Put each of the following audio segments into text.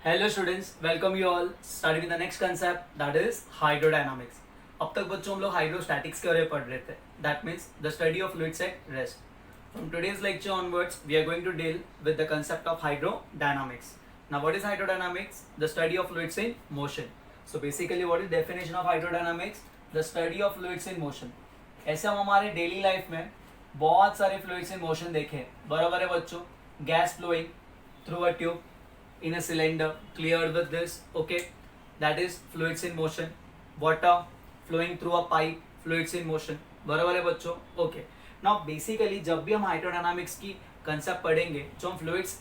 Hello students, welcome you all. Starting with the next concept that is hydrodynamics. अब तक बच्चों हम लोग हाइड्रोस्टैटिक्स के बारे में पढ़ रहे थे. That means the study of fluids at rest. From today's lecture onwards, we are going to deal with the concept of hydrodynamics. Now, what is hydrodynamics? The study of fluids in motion. So basically, what is definition of hydrodynamics? The study of fluids in motion. ऐसे हम हमारे daily life में बहुत सारे fluids in motion देखे, बराबर है बच्चों. Gas flowing through a tube in a cylinder, cleared with this, okay, that is fluids in motion. Water flowing through a pipe, fluids in motion. बराबर है बच्चों. Okay, now basically जब भी हम हाइड्रोडायनामिक्स की कंसेप्ट पढ़ेंगे, जो हम फ्लूइड्स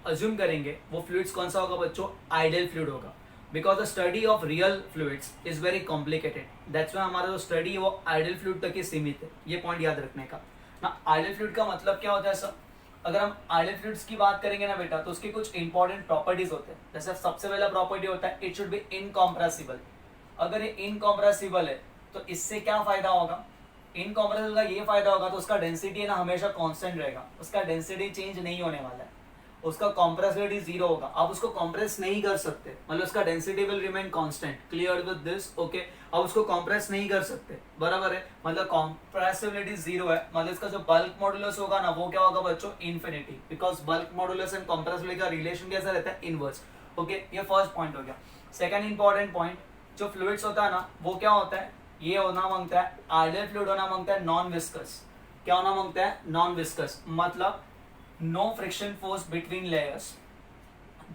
अज्यूम करेंगे वो फ्लूइड्स कौन सा होगा बच्चों? आइडियल फ्लूइड होगा. Because the study of real fluids is very complicated. That's why हमारा जो स्टडी है वो आइडियल फ्लूइड तक ही सीमित है. ये पॉइंट याद रखने का ना. आइडियल फ्लूइड का मतलब क्या होता है सर? अगर हम आइडियल फ्लूइड्स की बात करेंगे ना बेटा, तो उसके कुछ इंपॉर्टेंट प्रॉपर्टीज होते हैं. जैसे सबसे पहला प्रॉपर्टी होता है इट शुड बी इनकॉम्प्रेसिबल. अगर ये इनकॉम्प्रेसिबल है तो इससे क्या फायदा होगा? इनकॉम्प्रेसिबल का ये फायदा होगा तो उसका डेंसिटी है ना हमेशा कांस्टेंट रहेगा. उसका डेंसिटी चेंज नहीं होने वाला है. उसका कॉम्प्रेसिबिलिटी जीरो होगा. आप उसको कॉम्प्रेस नहीं कर सकते, मतलब उसका density will remain constant. Clear with this? Okay. अब उसको कॉम्प्रेस नहीं कर सकते, बराबर है, मतलब कॉम्प्रेसिबिलिटी जीरो है. मतलब इसका जो बल्क मॉडुलस होगा ना वो क्या होगा बच्चों? Infinity. Because bulk modulus and compressibility का रिलेशन कैसा रहता है? इनवर्स. ओके, ये फर्स्ट पॉइंट हो गया. सेकंड इंपॉर्टेंट पॉइंट, जो फ्लूइड्स होता है ना वो क्या होता है? ये होना मांगता है, आइडियल फ्लूइड होना मांगता है नॉन विस्कस. क्या होना मांगता है? Non viscous. मतलब no friction force between layers.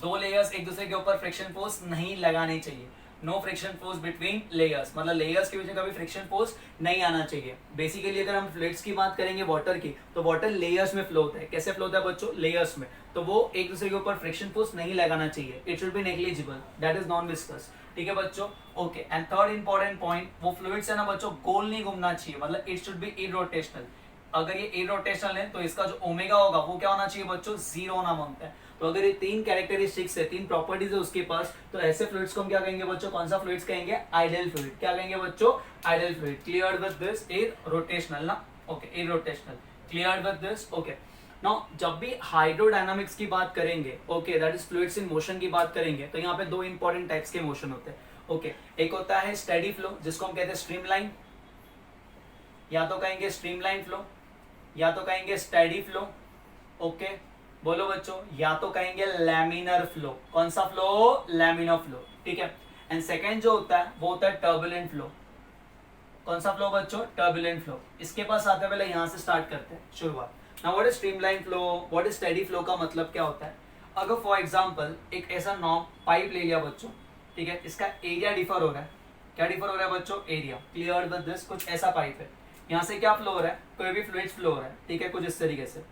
दो लेयर्स एक दूसरे के ऊपर फ्रिक्शन फोर्स नहीं लगाने चाहिए. No friction force between layers, मतलब लेयर्स के बीच में कभी फ्रिक्शन फोर्स नहीं आना चाहिए. बेसिकली अगर हम फ्लूइड्स की बात करेंगे वाटर की, तो वाटर लेयर्स में फ्लो होता है. कैसे फ्लो होता है बच्चों? लेयर्स में. तो वो एक दूसरे के ऊपर फ्रिक्शन फोर्स नहीं लगाना चाहिए. It should be negligible. That is non viscous. ठीक है बच्चों. Okay. And third important point, वो फ्लूइड्स है ना बच्चों गोल नहीं घूमना चाहिए. मतलब इट शुड बी इरोटेशनल. अगर ये इरोटेशनल है तो इसका जो ओमेगा होगा वो क्या होना चाहिए बच्चों? जीरो होना मांगता है. तो अगर ये तीन कैरेक्टरिस्टिक्स है, तीन प्रॉपर्टीज है उसके पास, तो ऐसे फ्लूइड्स को हम क्या कहेंगे बच्चों? कौन सा फ्लूइड्स कहेंगे? Ideal fluid. क्या कहेंगे बच्चों? Ideal fluid. Clear with this? Irrotational ना. Okay, irrotational. Clear with this? Okay. Now जब भी हाइड्रोडायनामिक्स की बात करेंगे, okay, that is fluids in motion की बात करेंगे, तो यहाँ पे दो इंपॉर्टेंट टाइप्स के मोशन होते हैं. ओके, एक होता है स्टेडी फ्लो जिसको हम कहते हैं स्ट्रीमलाइन, या तो कहेंगे स्ट्रीमलाइन फ्लो, या तो कहेंगे स्टेडी फ्लो. ओके, बोलो बच्चों. या तो कहेंगे लैमिनर फ्लो. कौन सा फ्लो? Laminar flow. ठीक है. एंड सेकंड जो होता है वो होता है टर्बुलेंट फ्लो. कौन सा फ्लो बच्चों? Turbulent flow. इसके पास आते पहले यहां से स्टार्ट करते हैं शुरुआत. Now what is streamline flow, what is steady flow का मतलब क्या होता है? अगर फॉर एग्जांपल एक ऐसा नॉर्म पाइप ले लिया बच्चों, ठीक है, इसका एरिया डिफर हो रहा है. क्या डिफर हो रहा है बच्चों? एरिया. Clear with this? कुछ ऐसा पाइप है, यहाँ से क्या फ्लो हो रहा है? कोई भी फ्लूइड फ्लो हो रहा है. ठीक है, कुछ इस तरीके से,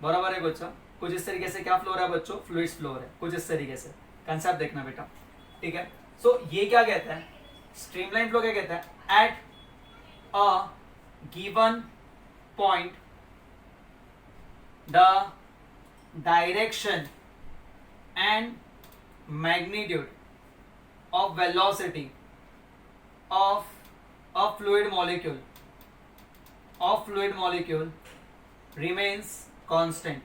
बराबर है बच्चों. कुछ इस तरीके से क्या फ्लो हो रहा है बच्चों? फ्लूइड्स फ्लो हो रहा है कुछ इस तरीके से. कंसेप्ट देखना बेटा. ठीक है. सो ये क्या कहता है? स्ट्रीमलाइन फ्लो क्या कहता है? Eight a given point the direction and magnitude of velocity of a fluid molecule remains constant.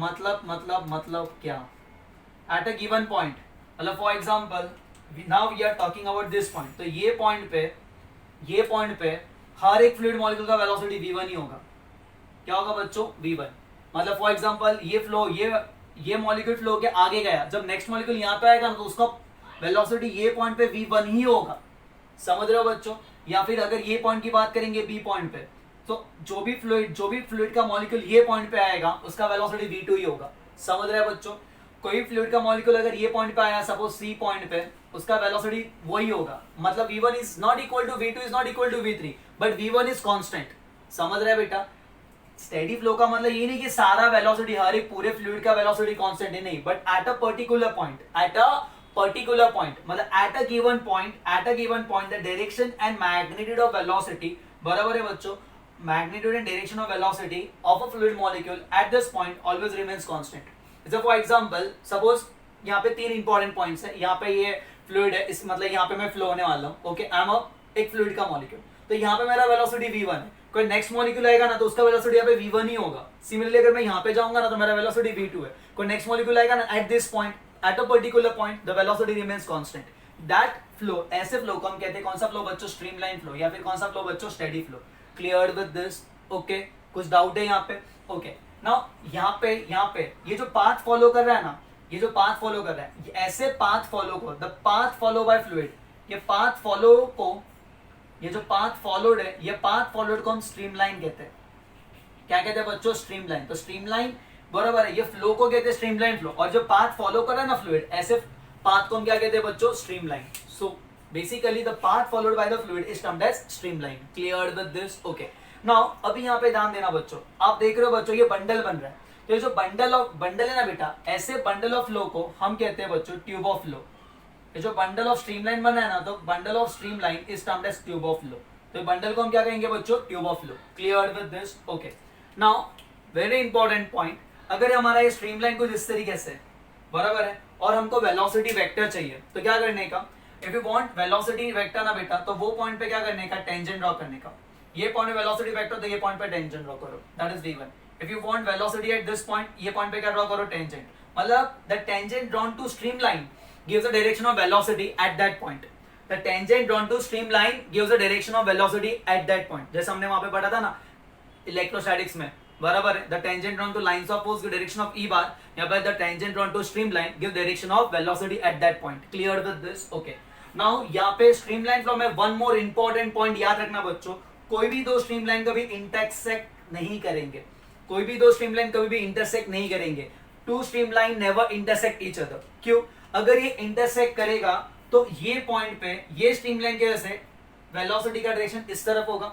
मतलब क्या? at a given point, मतलब for example now we are talking about this point. तो ये point पे हर एक फ्लूइड मॉलिक्यूल का velocity v1 ही होगा. क्या होगा बच्चों? v1. मतलब फॉर एग्जांपल ये फ्लो, ये मॉलिक्यूल फ्लो के आगे गया, जब नेक्स्ट मॉलिक्यूल यहाँ पे आएगा ना तो उसका वेलोसिटी ये पॉइंट पे v1 ही होगा. समझ रहे हो बच्चों? या फिर अगर ये पॉइंट की बात करेंगे b पॉइंट पे, तो जो भी फ्लूइड का मॉलिक्यूल ये पॉइंट पे आएगा उसका वेलोसिटी v2 ही होगा. समझ रहे हो बच्चों? कोई फ्लूइड का मॉलिक्यूल अगर ये पॉइंट पे आया सपोज c पॉइंट पे, उसका वेलोसिटी वही होगा. मतलब v1 is not equal to v2 is not equal to v3, but v1 is constant. समझ रहे बेटा? स्टेडी फ्लो का मतलब ये नहीं कि सारा वेलोसिटी, हर एक पूरे फ्लूइड का वेलोसिटी कांस्टेंट है, नहीं, but at a particular point, मतलब at a given point the direction and magnitude of velocity, बराबर है बच्चों, magnitude and direction of velocity of a fluid molecule at this point always remains constant. So for example, suppose यहाँ पे तीन important points है. यहाँ पे ये फ्लूइड है, इस मतलब यहाँ पे मैं फ्लो होने वाला हूँ. ओके, आई एम एक फ्लूइड का मॉलिक्यूल, तो यहाँ पे मेरा वेलोसिटी v1 है. कोई नेक्स्ट मॉलिक्यूल आएगा ना तो उसका वेलोसिटी यहाँ पे v1 ही होगा। सिमिलरली अगर मैं यहाँ पे जाऊंगा ना तो मेरा वेलोसिटी v2 है। कोई नेक्स्ट मॉलिक्यूल आएगा ना eight this point, at a particular point the velocity remains constant. That flow, ऐसे फ्लो को हम कहते हैं कौन सा फ्लो बच्चों? स्ट्रीमलाइन फ्लो, या फिर कौन सा फ्लो बच्चों? Steady flow. Clear with this? Okay, कुछ डाउट है यहाँ पे? ओके, नाउ यहाँ पे ये जो पाथ फॉलो कर रहा है ना, ये जो पाथ फॉलो कर रहा है, ऐसे पाथ फॉलो को, the path follow by fluid, ये पाथ फॉलो को, ये जो पाथ फॉलोड है, ये पाथ फॉलोड को हम स्ट्रीमलाइन कहते हैं। क्या कहते हैं बच्चों? स्ट्रीमलाइन। तो स्ट्रीमलाइन बराबर है, ये फ्लो को कहते हैं स्ट्रीमलाइन फ्लो, और जो पाथ फॉलो कर रहा है ना फ्लूइड, ऐसे पाथ को हम क्या कहते हैं बच्चों? Streamline. So basically the path followed by the fluid is termed as streamline. Clear with this? Okay, now अभी यहाँ पे ध्यान देना बच्चों, आप देख रहे हो बच्चों ये बंडल बन रहा है, तो ये जो बंडल है ना बेटा, ऐसे बंडल ऑफ फ्लो को हम कहते हैं बच्चों ट्यूब ऑफ फ्लो। ये जो बंडल ऑफ स्ट्रीमलाइन बना है ना, तो bundle of streamline is termed as tube of flow. तो बंडल को हम क्या कहेंगे बच्चों? Tube of flow. Clear with this? Okay, now very important point, अगर हमारा ये स्ट्रीमलाइन कुछ इस तरीके से बराबर है और हमको वेलोसिटी वेक्टर चाहिए, तो क्या करने का? If you want velocity vector ना बेटा, तो वो पॉइंट पे क्या करने का? टेंजेंट ड्रॉ करने का। ये पॉइंट वेलोसिटी वेक्टर, तो ये पॉइंट पे टेंजेंट ड्रॉ करो, that is v1। If you want velocity at this point, ये पॉइंट पे क्या ड्रॉ करो? टेंजेंट। मतलब the tangent drawn to streamline gives the direction of velocity at that point. The tangent drawn to streamline gives the direction of velocity at that point. जैसे हमने वहां पे पढ़ा था ना इलेक्ट्रोस्टैटिक्स में, बराबर है, the tangent drawn to lines of force give direction of E bar, यहाँ पे the tangent drawn to streamline give direction of velocity at that point. Clear with this? Okay. Now यहाँ पे streamline flow में one more important point याद रखना बच्चों, कोई भी दो streamline कभी intersect नहीं करेंगे, कोई भी दो streamline कभी भी intersect नहीं करेंगे। Two streamline never intersect each other। क्यों? अगर ये इंटरसेक्ट करेगा तो ये पॉइंट पे ये स्ट्रीमलाइन की वजह से वेलोसिटी का डायरेक्शन इस तरफ होगा,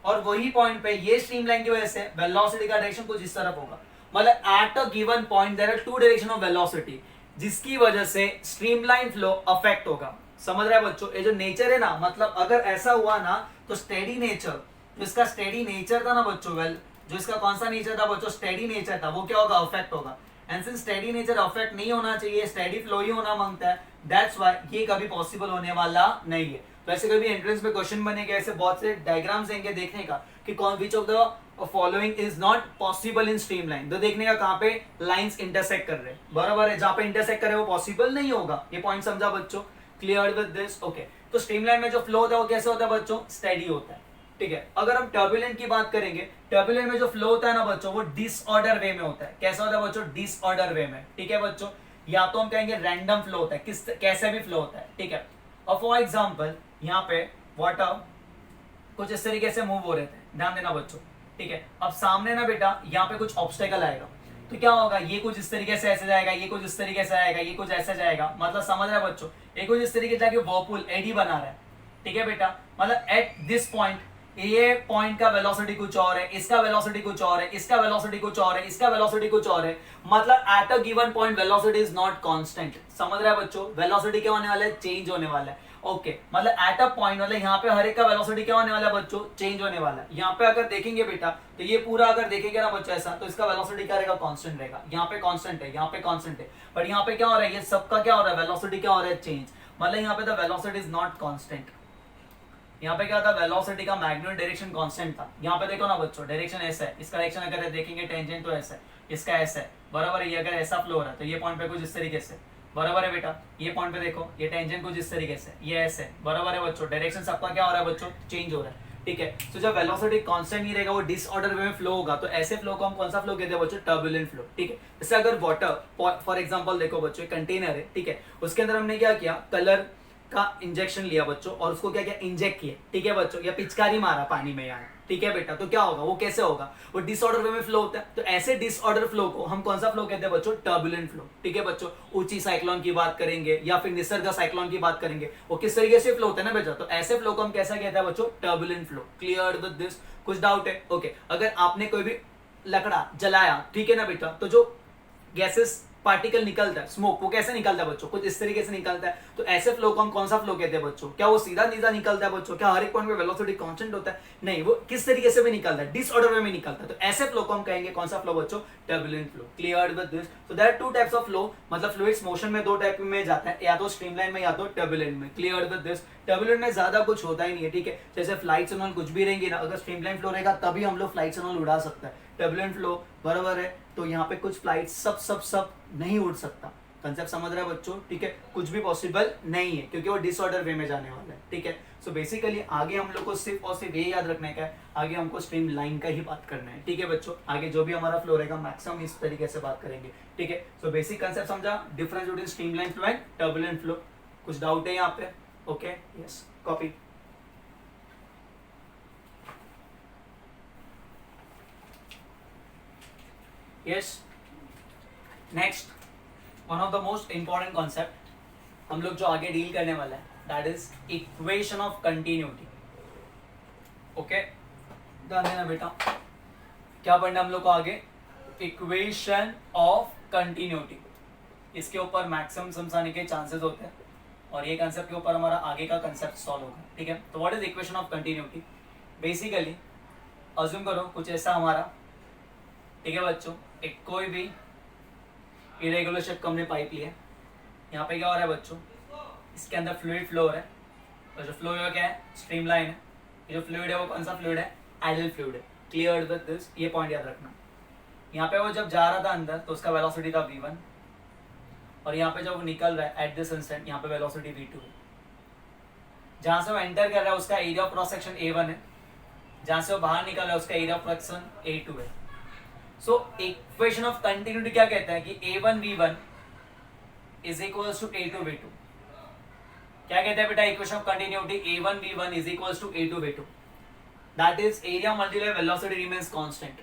और वही पॉइंट पे ये स्ट्रीमलाइन की वजह से वेलोसिटी का डायरेक्शन कुछ इस तरफ होगा। मतलब at a given point there are two direction of velocity, जिसकी वजह से स्ट्रीमलाइन फ्लो अफेक्ट होगा। समझ रहे हैं बच्चों? ये जो नेचर है ना, मतलब अगर ऐसा हुआ ना तो स्टेडी नेचर, जो इसका स्टेडी नेचर था ना बच्चों, जो इसका कौन सा नेचर था बच्चों? स्टेडी नेचर था, वो क्या होगा? अफेक्ट होगा। And since steady nature affect नहीं होना चाहिए, स्टेडी फ्लो ही होना मांगता है, दैट्स व्हाई ये कभी पॉसिबल होने वाला नहीं है। तो ऐसे कभी एंट्रेंस में क्वेश्चन बनेगा, ऐसे बहुत से डायग्राम्स देंगे देखने का कि कौन which of the following is not possible in streamline, तो देखने का कहां पे लाइंस इंटरसेक्ट कर रहे हैं, बराबर है, जहां पे इंटरसेक्ट कर रहे हैं वो पॉसिबल नहीं होगा। ये पॉइंट समझा बच्चों? Clear with this? ओके, तो स्ट्रीमलाइन में जो फ्लो होता है वो कैसे होता है बच्चों? स्टेडी होता है। ठीक है, अगर हम टर्बुलेंट की बात करेंगे, टर्बुलेंट में जो फ्लो होता है ना बच्चों, वो डिसऑर्डर वे में होता है। कैसा होता है बच्चों? डिसऑर्डर वे में। ठीक है बच्चों, या तो हम कहेंगे रैंडम फ्लो होता है, कैसे भी फ्लो होता है। ठीक है, और फॉर एग्जांपल यहाँ पे वाटर कुछ इस तरीके से मूव हो रहे थे, ध्यान देना बच्चों। ठीक है, अब सामने ना बेटा यहाँ पे कुछ ऑब्स्टेकल आएगा, तो क्या होगा? ये कुछ इस तरीके से ऐसे जाएगा, ये कुछ इस तरीके से आएगा, ये कुछ ऐसे जाएगा। मतलब समझ रहे हैं बच्चों? ये कुछ इस तरीके से जाके वर्लपूल एडी बना रहा है। ठीक है बेटा, मतलब एट दिस पॉइंट ये पॉइंट का वेलोसिटी कुछ और है, इसका वेलोसिटी कुछ और है, इसका वेलोसिटी कुछ और है, इसका वेलोसिटी कुछ और है। मतलब at a given point velocity is not constant. समझ रहा है बच्चों? वेलोसिटी क्या होने वाला है? चेंज होने वाला है। ओके, मतलब एट अ पॉइंट, मतलब यहाँ पे हर एक का वेलोसिटी क्या होने वाला है बच्चों? चेंज होने वाला है। यहाँ पे अगर देखेंगे बेटा, तो ये पूरा अगर देखेंगे ना बच्चों ऐसा, तो इसका वेलोसिटी क्या रहेगा? कांस्टेंट रहेगा। यहाँ पे कांस्टेंट है, यहाँ पे कांस्टेंट है, पर यहाँ पे क्या हो रहा है? ये सबका क्या हो रहा है? वेलोसिटी क्या हो रहा है? चेंज। मतलब यहाँ पे the velocity is not constant. यहाँ पे क्या था? वेलोसिटी का मैग्नेटिक डायरेक्शन कांस्टेंट था। यहाँ पे देखो ना बच्चों, डायरेक्शन ऐसा है, इसका डायरेक्शन अगर देखेंगे टेंजेंट तो ऐसा है, इसका ऐसा है, बराबर है। ये अगर ऐसा फ्लो हो रहा है तो ये पॉइंट पे कुछ इस तरीके से, बराबर है बेटा। ये पॉइंट पे देखो, ये टेंजेंट कुछ इस तरीके से, ये ऐसे है, बराबर है बच्चों। डायरेक्शन सबका क्या हो रहा है बच्चों? चेंज हो रहा है। ठीक है, तो जब वेलोसिटी कांस्टेंट नहीं रहेगा, वो डिसऑर्डर वे में फ्लो होगा, तो ऐसे फ्लो को हम कौन सा फ्लो कहते हैं बच्चों? Turbulent flow. ठीक है, जैसे अगर वाटर फॉर एग्जांपल देखो बच्चों, एक कंटेनर है, ठीक है, उसके अंदर हमने क्या किया? कलर का इंजेक्शन लिया बच्चों, और उसको क्या किया? इंजेक्ट किया। ठीक है बच्चों, या पिचकारी मारा पानी में यहाँ। ठीक है बेटा, तो क्या होगा? वो कैसे होगा? वो डिसऑर्डर वे में फ्लो होता है। तो ऐसे डिसऑर्डर फ्लो को हम कौन सा फ्लो कहते हैं बच्चों? Turbulent flow. ठीक है बच्चों, ऊंची साइक्लोन की बात करेंगे या फिर निसर्ग साइक्लोन की बात करेंगे, वो किस तरीके से फ्लो होता है ना बेटा, तो ऐसे फ्लो को हम कैसा कहते हैं बच्चों? Turbulent flow. Clear with this? कुछ डाउट है? ओके, अगर आपने कोई भी लकड़ा जलाया, ठीक है ना बेटा, तो जो गैसेस पार्टिकल निकलता है, स्मोक, वो कैसे निकलता है बच्चों, कुछ इस तरीके से निकलता है। तो ऐसे फ्लो को हम कौन सा फ्लो कहते हैं बच्चों, क्या वो सीधा सीधा निकलता है बच्चों, क्या हर एक पॉइंट पे वेलोसिटी कांस्टेंट होता है, नहीं, वो किस तरीके से भी निकलता है, डिसऑर्डर वे में निकलता है। तो ऐसे फ्लो को हम कहेंगे कौन सा फ्लो बच्चों, turbulent flow. Clear with this? So there are two types of flow, मतलब फ्लूइड्स मोशन में दो टाइप में जाता है, या तो स्ट्रीमलाइन में या तो टर्बुलेंट में। Clear with this? टर्बुलेंट में ज्यादा कुछ होता ही नहीं है, ठीक है, जैसे फ्लाइट्स एंड ऑल कुछ भी रहेंगी ना, अगर स्ट्रीमलाइन फ्लो रहेगा तभी हम लोग फ्लाइट्स एंड ऑल उड़ा सकता है। टर्बुलेंट फ्लो बराबर है, तो यहाँ पे कुछ फ्लाइट सब नहीं उड़ सकता। कंसेप्ट समझ रहे हैं बच्चों, ठीक है, कुछ भी पॉसिबल नहीं है क्योंकि वो डिसऑर्डर वे में जाने वाला है, ठीक है। सो बेसिकली आगे हम लोग को सिर्फ और सिर्फ ये याद रखने का है, आगे हमको स्ट्रीम लाइन का ही बात करना है, ठीक है बच्चों। आगे जो भी हमारा फ्लो रहेगा मैक्सिमम इस तरीके से बात करेंगे, ठीक है। सो बेसिक कंसेप्ट समझा, difference between stream line flow and turbulent flow. कुछ डाउट है यहाँ पे? Okay, yes, copy. Yes, next one of the most important concept हम लोग जो आगे डील करने वाला है, that is equation of continuity. Okay, ध्यान देना बेटा, क्या पढ़ना हम लोग को आगे, इक्वेशन ऑफ कंटिन्यूटी। इसके ऊपर मैक्सिमम समझाने के चांसेस होते हैं और ये कंसेप्ट के ऊपर हमारा आगे का कंसेप्ट सॉल्व होगा, ठीक है। तो what is equation of continuity? Basically assume करो कुछ ऐसा हमारा, ठीक है बच्चों, एक कोई भी इरेगुलर शेप का हमने पाइप लिया, यहाँ पे क्या हो रहा है बच्चों, इसके अंदर फ्लूइड फ्लो हो रहा है, और जो फ्लो क्या है, स्ट्रीमलाइन है। ये जो फ्लूइड है वो कौन सा फ्लूइड है, आइडल फ्लूइड है। Clear with this? ये पॉइंट याद रखना। यहाँ पे वो जब जा रहा था अंदर तो उसका वेलोसिटी था v1, और यहाँ पे जब वो निकल रहा है एट दिस इंस्टेंट, यहाँ पे वेलोसिटी v2 है। जहाँ से वो एंटर कर रहा है उसका area of cross section a1 है, जहाँ से वो बाहर निकल रहा है उसका area of cross section a2 है। सो इक्वेशन ऑफ कंटिन्यूटी क्या कहता है कि a1 v1 is equals to a2 v2। क्या कहता है बेटा equation of continuity, a1 v1 is equals to a2 v2, that is area multiply velocity remains constant.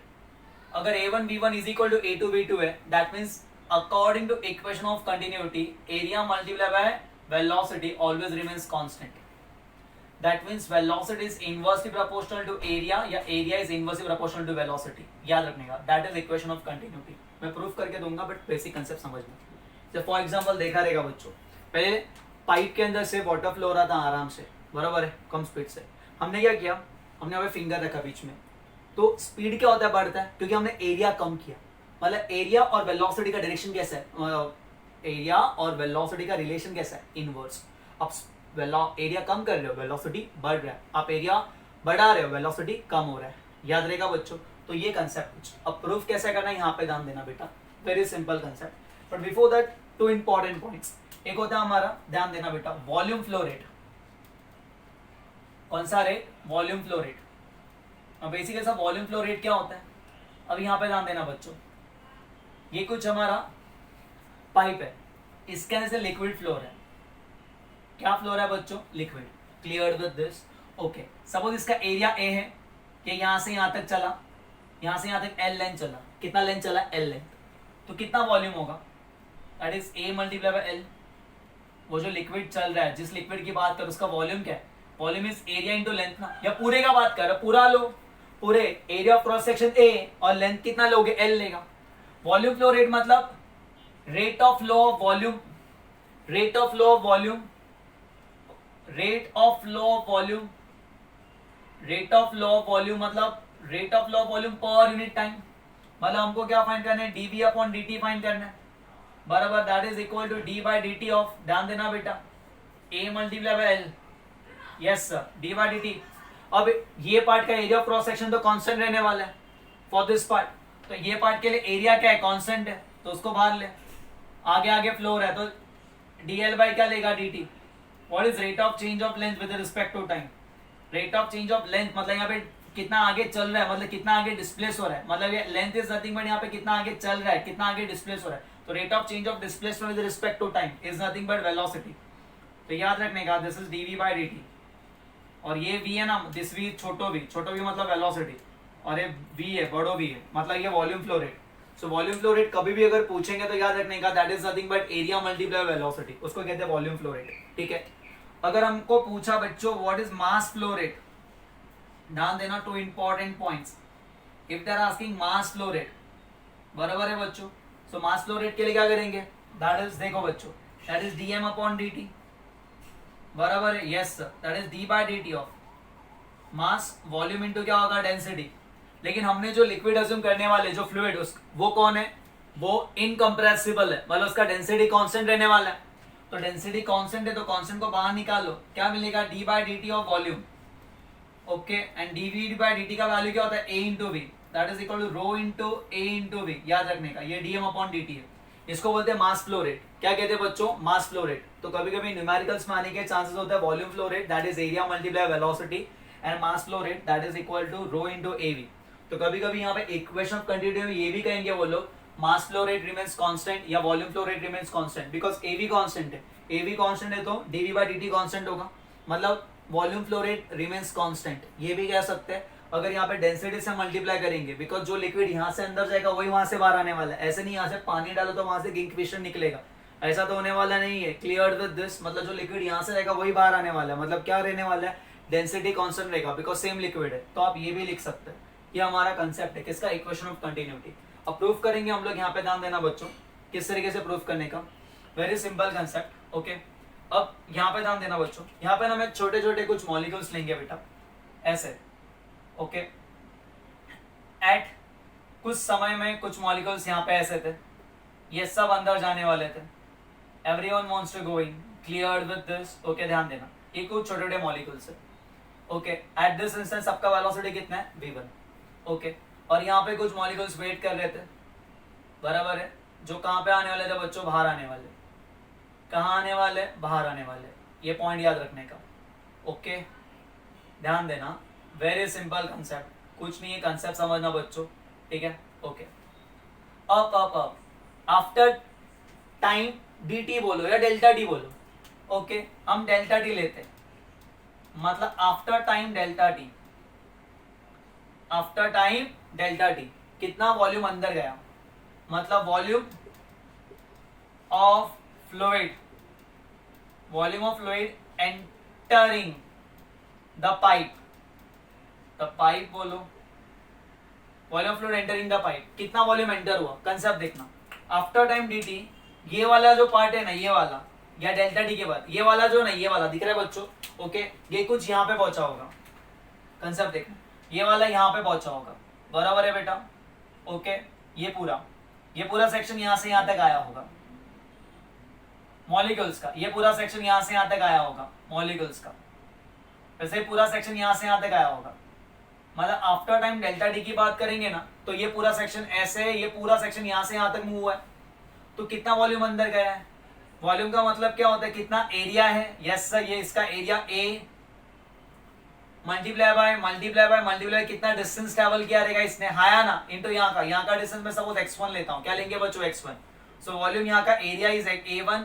अगर a1 v1 is equal to a2 v2 है, that means according to equation of continuity area multiply by velocity always remains constant. That means velocity is inversely proportional to area या area is inversely proportional to velocity। याद रखने का, that is equation of continuity। मैं proof करके दूंगा but basic concept समझ में। जब फॉर एग्जांपल देखा रहेगा बच्चों, पहले पाइप के अंदर से वाटर फ्लो हो रहा था आराम से, बराबर है, कम स्पीड से। हमने क्या किया, हमने यहाँ पे फिंगर रखा बीच में, तो स्पीड क्या होता है, बढ़ता है, क्योंकि हमने एरिया कम किया। मतलब एरिया और वेलोसिटी का डायरेक्शन कैसा है, एरिया और वेलोसिटी का रिलेशन कैसा है, इनवर्स। अब एरिया कम कर रहे हो, वेलोसिटी बढ़ रहा है, आप एरिया बढ़ा रहे हो, वेलोसिटी कम हो रहा है। याद रहेगा बच्चों? तो ये कंसेप्ट कुछ, अब प्रूफ कैसे करना है यहाँ पे ध्यान देना बेटा, very simple concept. But before that to important points, एक होता है हमारा, ध्यान देना बेटा, वॉल्यूम फ्लो रेट। कौन सा रेट, वॉल्यूम फ्लो रेट। अब बेसिकली सा वॉल्यूम फ्लो रेट क्या होता है, अब यहाँ पे ध्यान देना बच्चों, ये कुछ हमारा पाइप है, इसके अंदर से लिक्विड फ्लो हो रहा है। क्या फ्लो हो रहा है बच्चों, liquid. Clear with this? Okay, suppose इसका एरिया ए है कि यहां से यहां तक चला, यहां से यहां तक एल लेंथ चला, कितना लेंथ चला, एल लेंथ, तो कितना वॉल्यूम होगा, that is A multiply by L. वो जो लिक्विड चल रहा है, जिस लिक्विड की बात कर उसका वॉल्यूम क्या है, volume is area into length ना, या पूरे का बात कर, पूरा लो, पूरे area of cross section A और लेंथ कितना लोगे, एल लेगा। वॉल्यूम फ्लो रेट मतलब rate of flow of volume, rate of flow of volume, rate of flow of volume, rate of flow of volume मतलब rate of flow of volume per unit time. मतलब हमको क्या find करना है, dv upon dt find करना है, बराबर, that is equal to d by dt of, ध्यान देना बेटा, a multiply by l, yes sir, d by dt। अब ये पार्ट का एरिया ऑफ क्रॉस सेक्शन तो कांस्टेंट रहने वाला है फॉर दिस पार्ट, तो ये पार्ट के लिए एरिया क्या है, कांस्टेंट है, तो उसको बाहर ले, आगे आगे फ्लो हो रहा है, तो dl बाई क्या लेगा, dt। What is rate of change of length with respect to time? Rate of change of length मतलब यहाँ पे कितना आगे चल रहा है, मतलब कितना आगे डिस्प्लेस हो रहा है, मतलब ये लेंथ इज नथिंग बट यहाँ पे कितना आगे चल रहा है, कितना आगे डिस्प्लेस हो रहा है। तो rate of change of displacement with respect to time is nothing but velocity. तो याद रखने का, this is dv by dt, और ये v है ना, दिस v छोटो v मतलब वेलोसिटी, और ये v है, बड़ो v है, मतलब ये volume flow rate. So volume flow rate कभी भी अगर पूछेंगे तो याद रखने का, that is nothing but area multiply velocity, उसको कहते हैं वॉल्यूम फ्लो रेट, ठीक है। अगर हमको पूछा बच्चों what is mass flow rate, ध्यान देना, two important points. If they are asking mass flow rate, बराबर है बच्चों, सो मास फ्लो रेट के लिए क्या करेंगे, दैट इज, देखो बच्चों, that is dm upon dt, बराबर है, yes sir, that is d by dt of mass volume into क्या होगा, डेंसिटी। लेकिन हमने जो लिक्विड अज्यूम करने वाले, जो फ्लूइड, वो कौन है, वो इनकम्प्रेसिबल है, मतलब उसका डेंसिटी कांस्टेंट रहने वाला है। तो डेंसिटी कांस्टेंट है तो कांस्टेंट को बाहर निकालो, क्या मिलेगा, d by dt of volume, okay, and dv by dt का वैल्यू क्या होता है, a into v, that is equal to rho into a into v, याद रखने का, ये dm अपॉन dt है। इसको बोलते हैं मास फ्लो रेट। क्या कहते हैं बच्चों, मास फ्लो रेट। तो कभी कभी न्यूमेरिकल्स में आने के चांसेस होता है volume flow rate, that is area multiply velocity, and mass flow rate that is equal to rho into av। तो कभी कभी यहाँ पे इक्वेशन ऑफ कंटिन्यूटी में ये भी कहेंगे वो लोग, mass flow rate remains constant या volume flow rate remains constant, because av constant है, av कांस्टेंट है तो dv बाय dt कांस्टेंट होगा, मतलब volume flow rate remains constant. ये भी कह सकते हैं अगर यहाँ पे डेंसिटी से मल्टीप्लाई करेंगे, बिकॉज जो लिक्विड यहाँ से अंदर जाएगा वही वहां से बाहर आने वाला है। ऐसे नहीं यहाँ से पानी डालो तो वहां से किंगफिशर निकलेगा, ऐसा तो होने वाला नहीं है। क्लियर विद दिस, मतलब जो लिक्विड यहाँ से रहेगा वही बाहर आने वाला है, मतलब क्या रहने वाला है, डेंसिटी कांस्टेंट रहेगा, बिकॉज सेम लिक्विड है। तो आप ये भी लिख सकते हैं, ये हमारा कंसेप्ट है किसका, इक्वेशन ऑफ कंटिन्यूटी। अब प्रूफ करेंगे हम लोग, यहाँ पे ध्यान देना बच्चों, किस तरीके से प्रूफ करने का, वेरी सिंपल कंसेप्ट, ओके। अब यहाँ पे ध्यान देना बच्चों, यहाँ पे हम छोटे छोटे कुछ मॉलिक्यूल्स लेंगे बेटा, ऐसे, ओके। एट कुछ समय में कुछ मॉलिक्यूल्स यहाँ पे ऐसे थे, ये सब अंदर जाने वाले थे, everyone wants to go in, clear with this, okay. ध्यान देना, ये कुछ छोटे छोटे मॉलिक्यूल्स है, ओके। एट दिस इंस्टेंस सबका वेलोसिटी कितना है, v1, ओके। और यहाँ पे कुछ मॉलिक्यूल्स वेट कर रहे थे, बराबर है, जो कहाँ पे आने वाले थे बच्चों, बाहर आने वाले। कहाँ आने वाले, बाहर आने वाले, ये पॉइंट याद रखने का, ओके। ध्यान देना, वेरी सिंपल कंसेप्ट, कुछ नहीं है, कंसेप्ट समझना बच्चों, ठीक है, ओके। अब आफ्टर टाइम dt बोलो या डेल्टा टी बोलो, ओके। हम डेल्टा टी लेते हैं, मतलब after time delta T, after time delta T कितना वॉल्यूम अंदर गया, मतलब volume of fluid, volume of fluid entering the pipe, the pipe बोलो, volume of fluid entering the pipe, कितना वॉल्यूम एंटर हुआ, कंसेप्ट देखना। आफ्टर टाइम dt, ये वाला जो पार्ट है ना, ये वाला, या डेल्टा टी के बाद ये वाला जो ना, ये वाला दिख रहा है बच्चों, ओके। ये कुछ यहाँ पे पहुंचा होगा, कंसेप्ट देखना, ये वाला यहाँ पे पहुंचा होगा, बराबर है बेटा, ओके। ये पूरा सेक्शन यहाँ से यहाँ तक आया होगा मॉलिक्यूल्स का, ये पूरा सेक्शन यहाँ से यहाँ तक आया होगा मॉलिक्यूल्स का, वैसे पूरा सेक्शन यहाँ से यहाँ तक आया होगा। मतलब आफ्टर टाइम डेल्टा डी की बात करेंगे ना, तो ये पूरा सेक्शन ऐसे है, ये पूरा सेक्शन यहाँ से यहाँ तक मूव हुआ है, तो कितना वॉल्यूम अंदर गया है। वॉल्यूम का मतलब क्या होता है, कितना एरिया है, यस सर, ये इसका एरिया ए मल्टीप्लाई कितना डिस्टेंस ट्रेवल किया रहेगा इसने, हाया ना, इनटू यहाँ का डिस्टेंस मैं सपोज x1 लेता हूँ, क्या लेंगे बच्चों, x1। सो वॉल्यूम यहाँ का एरिया इज a1,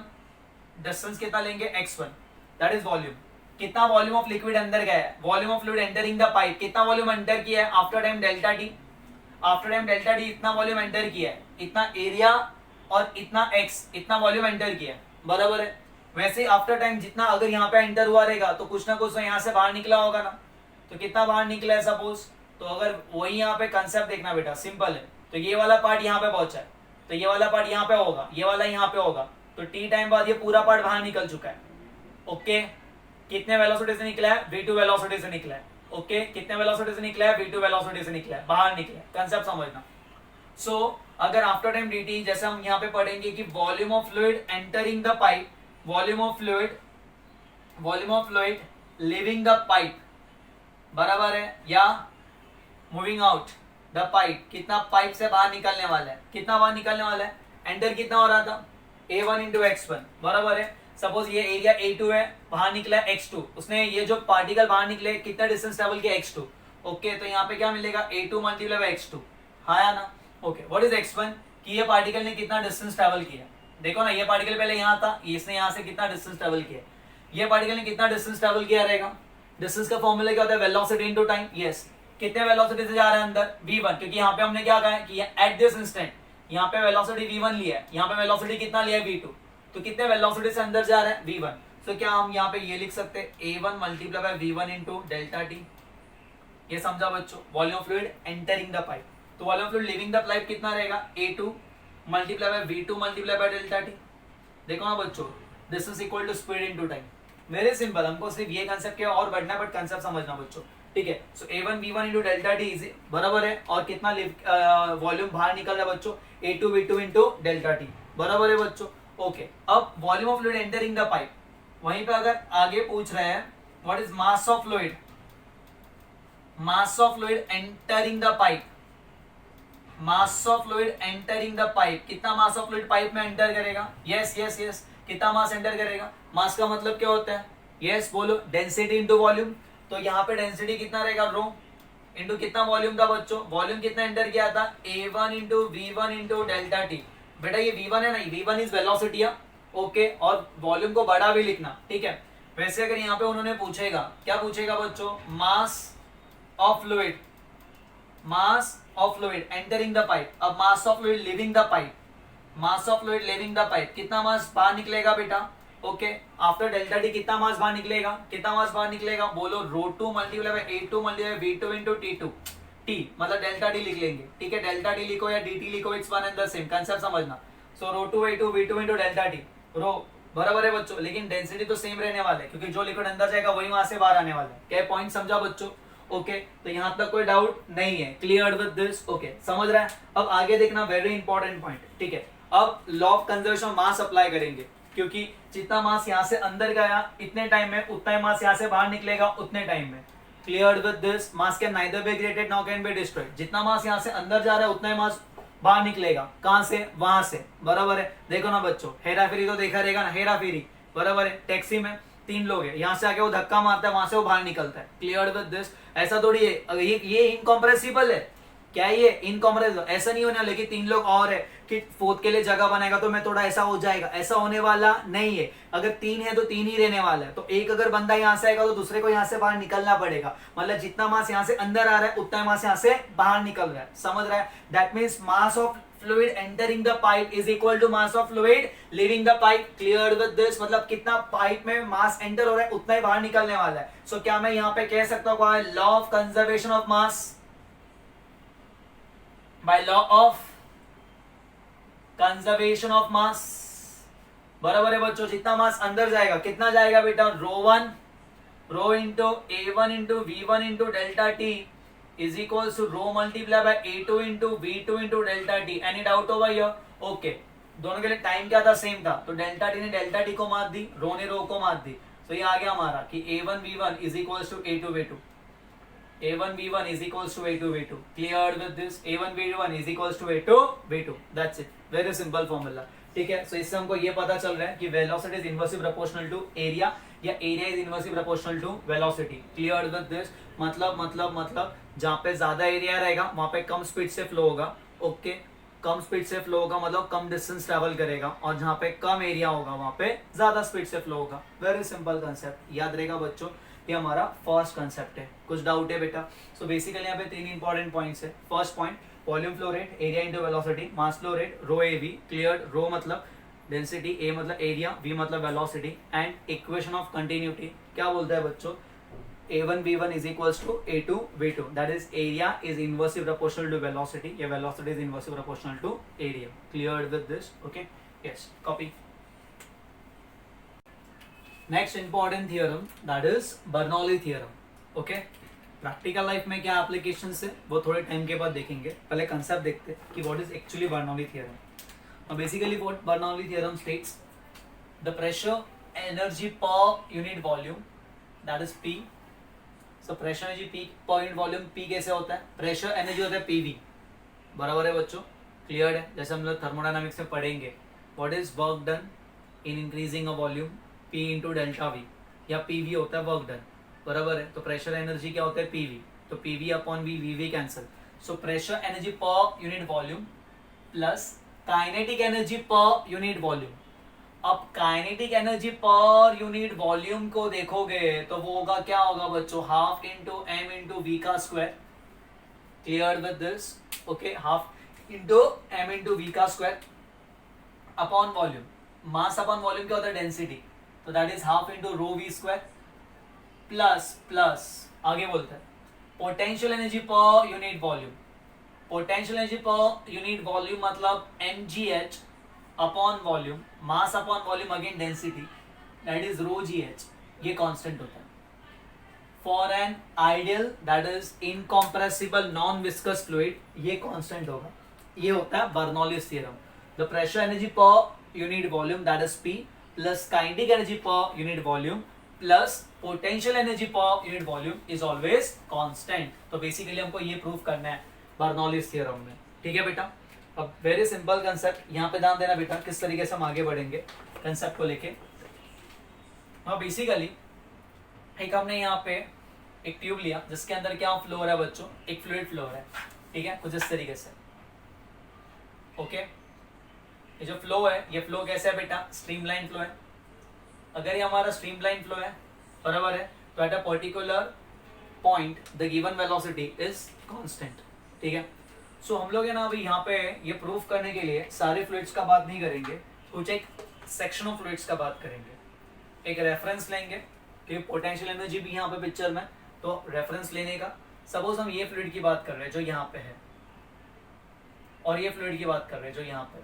डिस्टेंस कितना लेंगे x1, दैट इज वॉल्यूम। कितना वॉल्यूम ऑफ लिक्विड अंदर गया है, volume of fluid entering the pipe, कितना वॉल्यूम एंटर किया है after time delta T, after time delta T इतना वॉल्यूम एंटर किया है, इतना एरिया और इतना x, इतना वॉल्यूम एंटर किया है, बराबर है। वैसे आफ्टर टाइम जितना अगर यहाँ पे एंटर हुआ रहेगा तो कुछ ना कुछ यहाँ से बाहर निकला होगा ना, तो कितना बाहर निकला है सपोज, तो अगर वही यहाँ पे कंसेप्ट देखना बेटा, सिंपल है। तो ये वाला पार्ट यहाँ पे पहुंचा है, तो ये वाला पार्ट यहाँ पे होगा, ये वाला यहाँ पे होगा, तो टी टाइम बाद ये पूरा पार्ट बाहर निकल चुका है, ओके। कितने वेलोसिटी से निकला है, v2 वेलोसिटी से निकला है, ओके। कितने वेलोसिटी से निकला है, v2 वेलोसिटी से निकला है, बाहर निकला है, कंसेप्ट समझना। सो अगर आफ्टर टाइम dt, जैसे हम यहाँ पे पढ़ेंगे कि volume of fluid entering the pipe, volume of fluid leaving the pipe, बराबर है, या मूविंग आउट द पाइप, कितना पाइप से बाहर निकलने वाला है, कितना बाहर निकलने वाला है, एंटर कितना हो रहा था, a1 इंटू x1, बराबर है। सपोज ये एरिया a2 है, बाहर निकला है x2, उसने ये जो पार्टिकल बाहर निकले कितना डिस्टेंस ट्रेवल किया, x2, ओके। तो यहाँ पे क्या मिलेगा, a2 मल्टीप्लाई बाय x2, हाँ या ना, ओके। व्हाट इज x1, कि ये पार्टिकल ने कितना डिस्टेंस ट्रेवल किया, देखो ना, ये पार्टिकल पहले यहाँ था, इसने यहाँ से कितना डिस्टेंस ट्रेवल किया, ये पार्टिकल ने कितना डिस्टेंस ट्रेवल किया रहेगा। डिस्टेंस का फॉर्मूला क्या होता है, वेलोसिटी इनटू टाइम, यस। कितने वेलोसिटी से जा रहा है अंदर, v1, क्योंकि यहाँ पे हमने क्या कहा है कि एट दिस इंस्टेंट यहाँ पे वेलोसिटी v1 लिया है, यहाँ पे वेलोसिटी कितना लिया है, v2, तो कितने वेलोसिटी से अंदर जा रहा है, v1। तो क्या हम यहाँ पे ये लिख सकते हैं, a1 multiply by v1 into delta T, ये समझा बच्चों। Volume of fluid entering the pipe, तो volume of fluid leaving the pipe कितना रहेगा, a2 multiply by v2 multiply by delta T. देखो ना बच्चों, this is equal to speed into time. Very simple, हमको सिर्फ ये कंसेप्ट क्या और बढ़ना है, बट कंसेप्ट समझना बच्चों, ठीक है। सो a1 v1 into delta T is बराबर है, और कितना वॉल्यूम बाहर निकल रहा है बच्चों, a2 v2 into delta T, बराबर है बच्चों। ओके, अब volume of fluid entering the pipe, वहीं पे अगर आगे पूछ रहे हैं what is mass of fluid, mass of fluid entering the pipe, mass of fluid entering the pipe, कितना मास ऑफ फ्लूइड पाइप में एंटर करेगा, यस यस यस, कितना मास एंटर करेगा। मास का मतलब क्या होता है, यस बोलो, डेंसिटी इंटू वॉल्यूम। तो यहाँ पे डेंसिटी कितना रहेगा, रो इंटू कितना वॉल्यूम था बच्चों, वॉल्यूम कितना एंटर किया था, a1 into v1 into delta T. बेटा ये v1 है, नहीं v1 इज वेलोसिटी, ओके, और वॉल्यूम को बड़ा भी लिखना, ठीक है। वैसे अगर यहाँ पे उन्होंने पूछेगा, क्या पूछेगा बच्चों, mass of fluid, mass of fluid entering the pipe. अब mass of fluid leaving the pipe, mass of fluid leaving the pipe, कितना मास बाहर निकलेगा बेटा, ओके, आफ्टर डेल्टा टी कितना मास बाहर निकलेगा, कितना मास बाहर निकलेगा, बोलो रो2 multiply by a2 multiply v2 into t2, T मतलब डेल्टा टी लिख लेंगे, ठीक है, डेल्टा टी लिखो या dt लिखो, it's one and the same, concept समझना। सो रो2 a2 v2 into delta T, rho बराबर है बच्चों, लेकिन डेंसिटी तो सेम रहने वाला है, क्योंकि जो लिक्विड अंदर जाएगा वही वहां से बाहर आने वाला है। क्या पॉइंट समझा बच्चों, ओके, तो यहां तक कोई डाउट नहीं है, क्लियर विद दिस, ओके, समझ रहा है। अब आगे देखना, वेरी इंपॉर्टेंट पॉइंट, ठीक है। अब law of conservation of mass apply करेंगे, क्योंकि जितना मास यहाँ से अंदर गया इतने टाइम में, उतना ही मास यहाँ से बाहर निकलेगा उतने टाइम में। Clear with this, mass can neither be created nor can be destroyed. जितना मास यहाँ से अंदर जा रहा है उतना ही मास बाहर निकलेगा, कहां से, वहां से, बराबर है। देखो ना बच्चों, हेरा फेरी तो देखा रहेगा ना, हेरा फेरी, बराबर है। टैक्सी में 3 लोग है, यहाँ से आके वो धक्का मारता है, वहां से वो बाहर निकलता है। क्लियर विद दिस, ऐसा थोड़ी है, अगर ये इनकॉम्प्रेसिबल है, क्या ये इनकॉम्प्रेसिबल, ऐसा नहीं होना, लेकिन 3 लोग और है कि फोर्थ के लिए जगह बनाएगा तो मैं थोड़ा ऐसा हो जाएगा, ऐसा होने वाला नहीं है। अगर 3 है तो 3 ही रहने वाला है, तो एक अगर बंदा यहाँ से आएगा तो दूसरे को यहाँ से बाहर निकलना पड़ेगा, मतलब जितना मास यहाँ से अंदर आ रहा है उतना मास यहाँ से बाहर निकल रहा है, समझ रहा है। That means mass of fluid entering the pipe is equal to mass of fluid leaving the pipe. Clear with this, मतलब कितना पाइप में मास एंटर हो रहा है उतना ही बाहर निकलने वाला है। सो क्या मैं यहाँ पे कह सकता हूँ, law of conservation of mass, by law of conservation of mass, बराबर है बच्चों, जितना मास अंदर जाएगा कितना जाएगा बेटा, रो1 rho into a1 into v1 into delta T is equal to rho multiply by a2 into v2 into delta T. Any doubt over here, okay, दोनों के लिए टाइम क्या था, सेम था, तो डेल्टा टी ने डेल्टा टी को मार दी, रो ने रो को मार दी। तो ये आ गया हमारा कि a1 v1 is equal to a2 v2, a1 v1 is equals to a2 v2, cleared with this, a1 v1 is equals to a2 v2, that's it, very simple formula, ठीक है। सो इससे हमको ये पता चल रहा है कि velocity is inversely proportional to area, या area is inversely proportional to velocity. Cleared with this, मतलब जहां पे ज्यादा एरिया रहेगा वहां पे कम स्पीड से फ्लो होगा, ओके, कम स्पीड से फ्लो होगा मतलब कम डिस्टेंस ट्रेवल करेगा, और जहां पे कम एरिया होगा वहां पे ज्यादा स्पीड से फ्लो होगा। वेरी सिंपल कंसेप्ट, याद रहेगा बच्चों, ये हमारा फर्स्ट कंसेप्ट है। कुछ डाउट है बेटा? सो बेसिकली यहाँ पे 3 इंपॉर्टेंट पॉइंट्स है। First point, volume flow rate, area into velocity, mass flow rate, rho A V, clear, rho मतलब डेंसिटी, ए मतलब एरिया, वी मतलब velocity, and equation of continuity क्या बोलता है बच्चों, a1 v1 is equals to a2 v2, that is area is inversely proportional to velocity, या velocity is inversely proportional to area. Cleared with this? Okay, yes, copy. Next important theorem, that is Bernoulli theorem. Okay, practical life में क्या application है वो थोड़े time के बाद देखेंगे, पहले कंसेप्ट देखते हैं कि what is actually Bernoulli theorem. Basically what Bernoulli theorem states, the pressure energy per unit volume, that is P। So pressure energy P पर यूनिट वॉल्यूम, P कैसे होता है, प्रेशर एनर्जी होता है PV, बराबर है बच्चों, क्लियर है। जैसे हम लोग थर्मोडायनामिक्स में पढ़ेंगे, what is work done in increasing a volume, P into delta V, या PV होता है वर्क डन, बराबर है। तो प्रेशर एनर्जी क्या होता है PV, तो PV upon V, VV cancel. So pressure energy per unit volume plus kinetic energy per unit volume. अब kinetic energy per unit volume को देखोगे तो वो होगा, क्या होगा बच्चों, half into m into V का square. Clear with this? Okay, half into m into V का square upon volume. Mass upon volume क्या होता है, डेंसिटी, तो that is half into rho we square plus आगे बोलता है potential energy per unit volume potential energy per unit volume मतलब mgh upon volume, mass upon volume again density, that is rho gh, ये constant होता है. For an ideal that is incompressible non viscous fluid, ये constant होगा. ये होता है Bernoulli's theorem. The pressure energy per unit volume that is P plus kinetic energy per unit volume plus potential energy per unit volume is always constant. तो basically हमको ये prove करना है बर्नौलीज थ्योरम में. ठीक है बेटा. अब वेरी सिंपल कंसेप्ट, यहाँ पे ध्यान देना बेटा किस तरीके से हम आगे बढ़ेंगे कंसेप्ट को लेके. अब बेसिकली एक हमने यहाँ पे एक ट्यूब लिया जिसके अंदर क्या फ्लो हो रहा है बच्चों, एक फ्लूइड फ्लो हो रहा है. ठीक है, कुछ इस तरीके से. ओके, ये जो फ्लो है ये फ्लो कैसे है बेटा, स्ट्रीमलाइन फ्लो है. अगर ये हमारा स्ट्रीमलाइन फ्लो है, बराबर है, तो at a particular point the given velocity is constant. ठीक है. सो हम लोग है ना अभी यहाँ पे ये प्रूफ करने के लिए सारे फ्लूइड्स का बात नहीं करेंगे, कुछ एक सेक्शन ऑफ फ्लूइड्स का बात करेंगे. एक रेफरेंस लेंगे क्योंकि पोटेंशियल एनर्जी भी यहाँ पे पिक्चर में, तो रेफरेंस लेने का. सपोज हम ये फ्लूइड की बात कर रहे हैं जो यहाँ पे है, और ये फ्लूइड की बात कर रहे हैं जो यहाँ पे,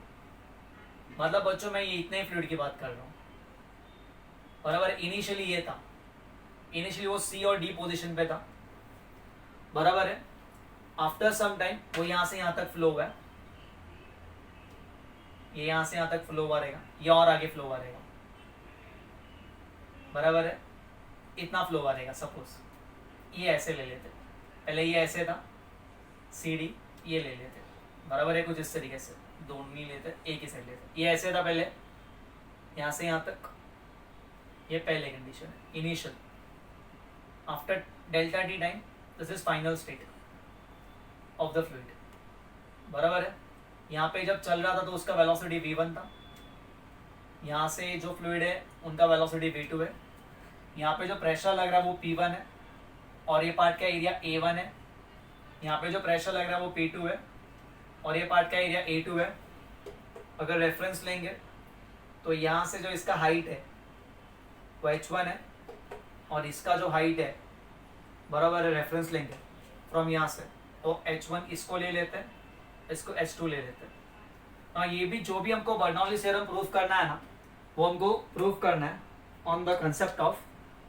मतलब बच्चों मैं ये इतने ही फ्लूइड की बात कर रहा हूँ. बराबर. इनिशियली ये था, इनिशियली वो सी और डी पोजीशन पे था, बराबर है. आफ्टर सम टाइम वो यहाँ से यहाँ तक फ्लो हुआ है, ये यहाँ से यहाँ तक फ्लो हुआ रहेगा, ये और आगे फ्लो हुआ रहेगा, बराबर है. इतना फ्लो हुआ रहेगा. सपोज ये ऐसे ले लेते, पहले ये ऐसे था सी डी, ये ले लेते, बराबर है. कुछ इस तरीके से दोनों नहीं लेते, एक ही साइड लेते. ये ऐसे था पहले, यहाँ से यहाँ तक, ये पहले कंडीशन है initial. After delta T time this is final state of the fluid, बराबर है. यहाँ पे जब चल रहा था तो उसका वेलोसिटी v1 था. यहाँ से जो फ्लूइड है उनका वेलोसिटी v2 है. यहाँ पे जो प्रेशर लग रहा है वो p1 है, और ये पार्ट का एरिया a1 है. यहाँ पे जो प्रेशर लग रहा है वो p2 है, और ये पार्ट का एरिया a2 है. अगर रेफरेंस लेंगे तो यहाँ से जो इसका हाइट है वो h1 है, और इसका जो हाइट है, बराबर है, रेफरेंस लेंगे फ्रॉम यहाँ से, तो h1 इसको ले लेते हैं, इसको h2 ले लेते हैं. हाँ, ये भी जो भी हमको बर्नौली थ्योरम प्रूफ करना है ना, वो हमको प्रूफ करना है on the concept of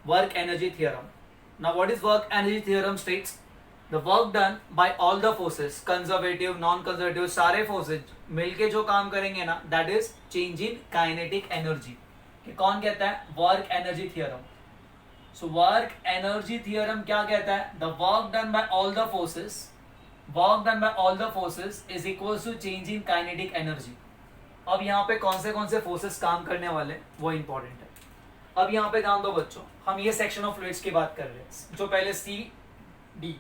work energy theorem. Now what is work energy theorem states the work done by all the forces, conservative non conservative, सारे फोर्सेज मिलके जो काम करेंगे ना, that is change in kinetic energy. कौन कहता है, work energy theorem. So work energy theorem क्या कहता है, the work done by all the forces, work done by all the forces is equals to change in kinetic energy. अब यहाँ पे कौन से फोर्सेस काम करने वाले वो इंपॉर्टेंट है. अब यहाँ पे ध्यान दो बच्चों, हम ये सेक्शन ऑफ फ्लूइड्स की बात कर रहे हैं जो पहले सी डी,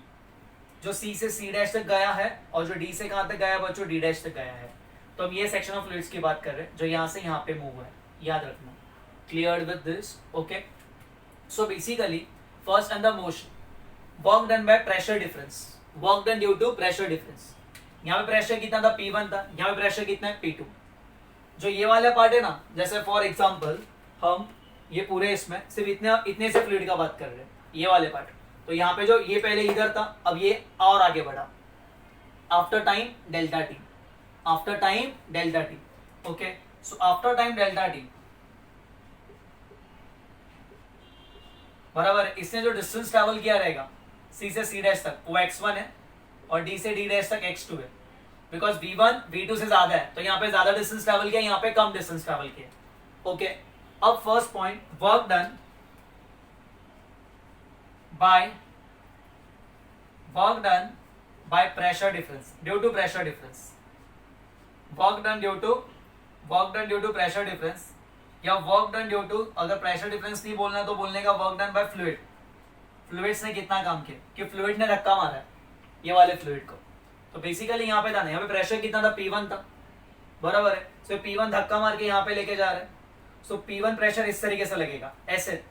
जो सी से सी डैश तक गया है, और जो डी से कहाँ तक गया है बच्चों, डी डैश तक गया है. तो हम ये सेक्शन ऑफ फ्लूइड्स की बात कर रहे हैं जो यहाँ से यहाँ पे मूव हुआ है. याद रखना. Cleared with this, okay? So basically, first under motion, work done by pressure difference, work done due to pressure difference. यहाँ पे प्रेशर कितना था, P1 था. यहाँ पे प्रेशर कितना है, P2. जो ये वाला पार्ट है ना, जैसे फॉर एग्जांपल हम ये पूरे इसमें सिर्फ इतने से फ्लूइड का बात कर रहे हैं, ये वाले पार्ट. तो यहाँ पे जो ये पहले इधर था, अब ये और आगे बढ़ा. After time delta T, after time delta T. Okay, so after time delta T, बराबर. इसने जो डिस्टेंस ट्रैवल किया रहेगा सी से सी डैश तक, वो x1 है, और डी से डी डैश तक x2 है. बिकॉज v1 v2 से ज्यादा है, तो यहाँ पे ज्यादा डिस्टेंस ट्रैवल किया, यहाँ पे कम डिस्टेंस ट्रैवल किया. ओके, अब first point, work done by pressure difference, due to pressure difference. Work done due to pressure difference, या वर्क डन ड्यू टू, अगर प्रेशर डिफरेंस नहीं बोलना तो बोलने का work done by fluid. Fluids ने कितना काम किया, कि फ्लूइड ने धक्का मारा है ये वाले फ्लूइड को. तो बेसिकली यहाँ पे था ना, यहाँ पे प्रेशर कितना था, P1 था, बराबर है. सो P1 धक्का मार के यहाँ पे लेके जा रहे हैं. सो P1 प्रेशर इस तरीके से लगेगा ऐसे,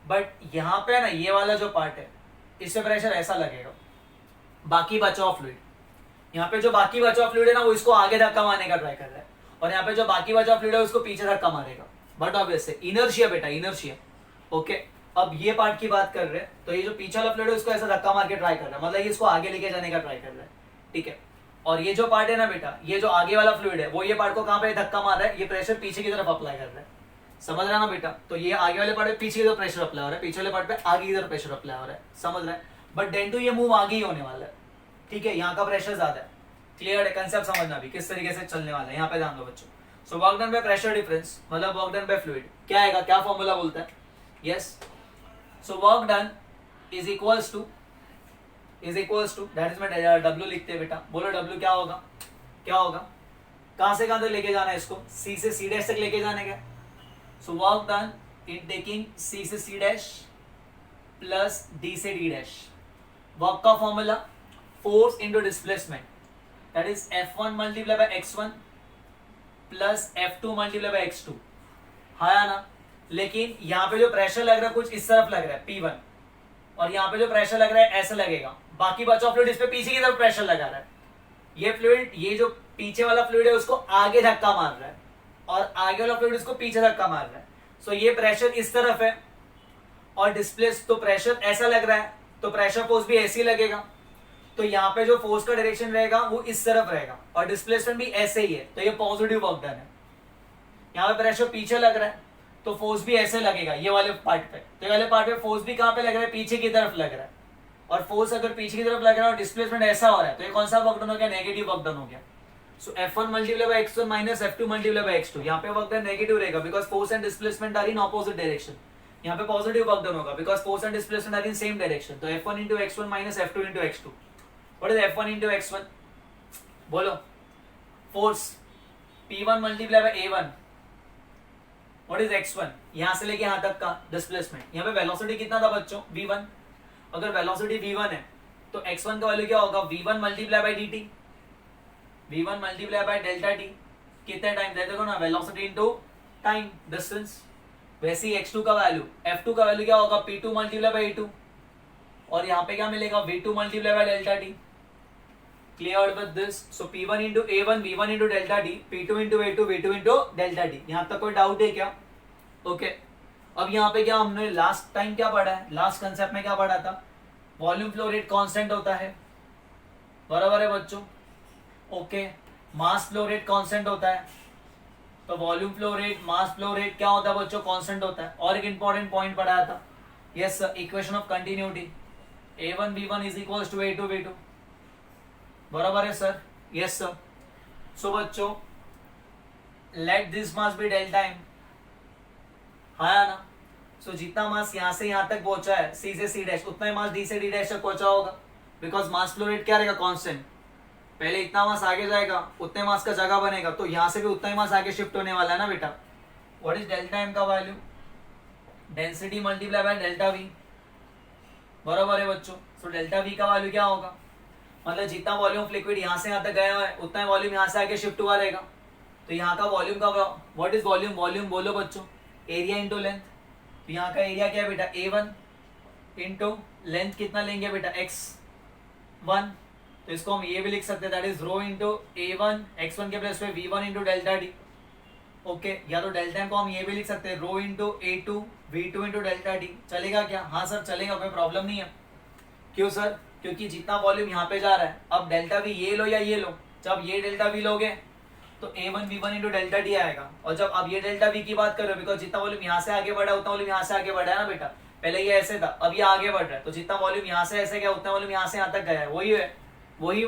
बट यहाँ पे ना ये वाला जो पार्ट है इससे प्रेशर ऐसा लगेगा. बाकी बचा हुआ फ्लूइड, यहाँ पे जो बाकी बचा हुआ फ्लूइड है ना, वो इसको आगे धक्का मारने का ट्राई कर रहा है, और यहाँ पे जो बाकी बचा फ्लूइड है उसको पीछे धक्का मारेगा. बट ऑब्वियसली इनर्शिया बेटा, इनर्शिया. ओके, अब ये पार्ट की बात कर रहे हैं, तो ये जो पीछे वाला फ्लूइड है उसको ऐसा धक्का मार के ट्राई कर रहा है, मतलब ये इसको आगे लेके जाने का ट्राई कर रहा है. ठीक है, और ये जो पार्ट है ना बेटा, ये जो आगे वाला फ्लूइड है वो ये पार्ट को कहाँ पे धक्का मार रहा है, ये प्रेशर पीछे की तरफ अप्लाई कर रहा है, समझ रहा है ना बेटा। तो ये आगे वाले पार्ट पे पीछे की तरफ प्रेशर अप्लाई हो रहा है, पीछे वाले पार्ट पे आगे की तरफ प्रेशर अप्लाई हो रहा है, समझ रहा है। बट डेन टू ये मूव आगे ही होने वाला है, ठीक है, यहाँ का प्रेशर ज्यादा है। क्लियर है, कंसेप्ट समझना भी किस तरीके से चलने वाला है, यहाँ पे ध्यान दो बच्चों। So work done by pressure difference मतलब वर्क डन बाय फ्लूइड क्या आएगा, क्या फॉर्मूला बोलता है, yes. So work done is equals to that is मैं डब्ल्यू लिखते हैं बेटा, बोलो डब्ल्यू क्या होगा, क्या होगा, कहां से कहां तक लेके जाना है इसको, सी से सी डैश तक लेके जाने का। So work done in taking C से सी डैश प्लस डी से डी डैश। वर्क का formula force into displacement that is F1 multiply by x1 plus F2 multiply by x2, हाँ या ना। लेकिन यहाँ पे जो प्रेशर लग रहा है कुछ इस तरफ लग रहा है P1, और यहाँ पे जो प्रेशर लग रहा है ऐसा लगेगा, बाकी बचा फ्लूइड इस पे पीछे की तरफ प्रेशर लगा रहा है। ये फ्लूइड, ये जो पीछे वाला फ्लूइड है उसको आगे धक्का मार रहा है, और आगे वाला फ्लूइड उसको पीछे धक्का मार रहा है। सो ये प्रेशर इस तरफ है और डिस्प्लेस, तो प्रेशर ऐसा लग रहा है तो प्रेशर फोर्स भी ऐसे ही लगेगा। तो यहाँ पे जो फोर्स का डायरेक्शन रहेगा वो इस तरफ रहेगा और डिस्प्लेसमेंट भी ऐसे ही है, तो ये पॉजिटिव वर्क डन है। यहाँ पे प्रेशर पीछे लग रहा है तो फोर्स भी ऐसे लगेगा ये वाले पार्ट पे, तो ये वाले पार्ट पे फोर्स भी कहाँ पे लग रहा है, पीछे की तरफ लग रहा है। और फोर्स अगर पीछे की तरफ लग रहा है और डिस्प्लेसमेंट ऐसा हो रहा है तो ये कौन सा वर्क डन हो गया, नेगेटिव वर्क डन हो गया। So F1 multiply by x1 minus F2 multiply by x2, यहाँ पे वर्क डन नेगेटिव रहेगा because force and displacement are in opposite direction. यहाँ पे पॉजिटिव वर्क डन होगा because force and displacement are in same direction. तो F1 into x1 minus F2 into x2, what is F1 into x1, बोलो। Force P1 multiply by A1, what is x1, यहां से लेके यहां तक का displacement. यहाँ पे वेलोसिटी कितना था बच्चों, v1। अगर वेलोसिटी v1 है तो x1 का वैल्यू क्या होगा, v1 multiply by dt, v1 multiply by delta t, कितने टाइम दे देखो ना, वेलोसिटी इनटू टाइम डिस्टेंस। वैसे ही x2 का वैल्यू, f2 का वैल्यू क्या होगा, p2 मल्टीप्लाई बाय e2, और यहाँ पे क्या मिलेगा, v2 multiply by delta t। Cleared with this? So P1 into A1, V1 into delta D, P2 into A2, V2 into delta D। यहाँ तक कोई डाउट है क्या? ओके अब यहाँ पे क्या हमने लास्ट टाइम क्या पढ़ा है, लास्ट कंसेप्ट में क्या पढ़ा था, वॉल्यूम फ्लो रेट कांस्टेंट होता है, बराबर है बच्चों। Okay mass flow rate constant होता है, तो वॉल्यूम फ्लो रेट, मास फ्लो रेट क्या होता है बच्चों, कांस्टेंट होता है। और एक इंपॉर्टेंट पॉइंट पढ़ाया था, yes sir, equation of continuity, A1 V1 is equals to A2 V2, बराबर है सर, यस सर। सो बच्चों let this mass be delta m, हाँ ना। सो जितना मास यहाँ से यहाँ तक पहुंचा है सी से सी डैश, उतना ही मास डी से डी डैश तक पहुंचा होगा, बिकॉज मास फ्लो रेट क्या रहेगा, कांस्टेंट। पहले इतना मास आगे जाएगा उतने मास का जगह बनेगा, तो यहाँ से भी उतना ही मास आगे शिफ्ट होने वाला है ना बेटा। व्हाट इज डेल्टा एम का value, density multiply by delta we, बराबर है बच्चों। सो डेल्टा वी का वैल्यू क्या होगा, मतलब जितना वॉल्यूम ऑफ लिक्विड यहाँ से यहाँ तक गया है उतना ही वॉल्यूम यहाँ से आके शिफ्ट हुआ रहेगा। तो यहाँ का वॉल्यूम का, व्हाट इज वॉल्यूम, वॉल्यूम बोलो बच्चों, एरिया इंटू लेंथ। तो यहाँ का एरिया क्या है बेटा, A1 इंटू लेंथ कितना लेंगे बेटा, x1। तो इसको हम ये भी लिख सकते हैं, that is row into A1 x1 के प्लेस पे V1 into delta D. Okay या तो डेल्टा को हम ये भी लिख सकते हैं, rho into A2 V2 into delta D. चलेगा क्या, हाँ सर चलेगा, कोई प्रॉब्लम नहीं है। क्यों सर, क्योंकि जितना वॉल्यूम यहाँ पे जा रहा है, अब डेल्टा वी ये लो या ये लो, जब ये डेल्टा वी लोगे तो A1 V1 into delta D आएगा। और जब अब ये डेल्टा वी की बात कर रहे हो, बिकॉज जितना वॉल्यूम यहाँ से आगे बढ़ा है उतना वॉल्यूम यहाँ से आगे बढ़ा है ना बेटा, पहले ये ऐसे था अब ये आगे बढ़ रहा है, तो जितना वॉल्यूम यहाँ से ऐसे गया उतना वॉल्यूम यहाँ से यहाँ तक गया है, वही है वही।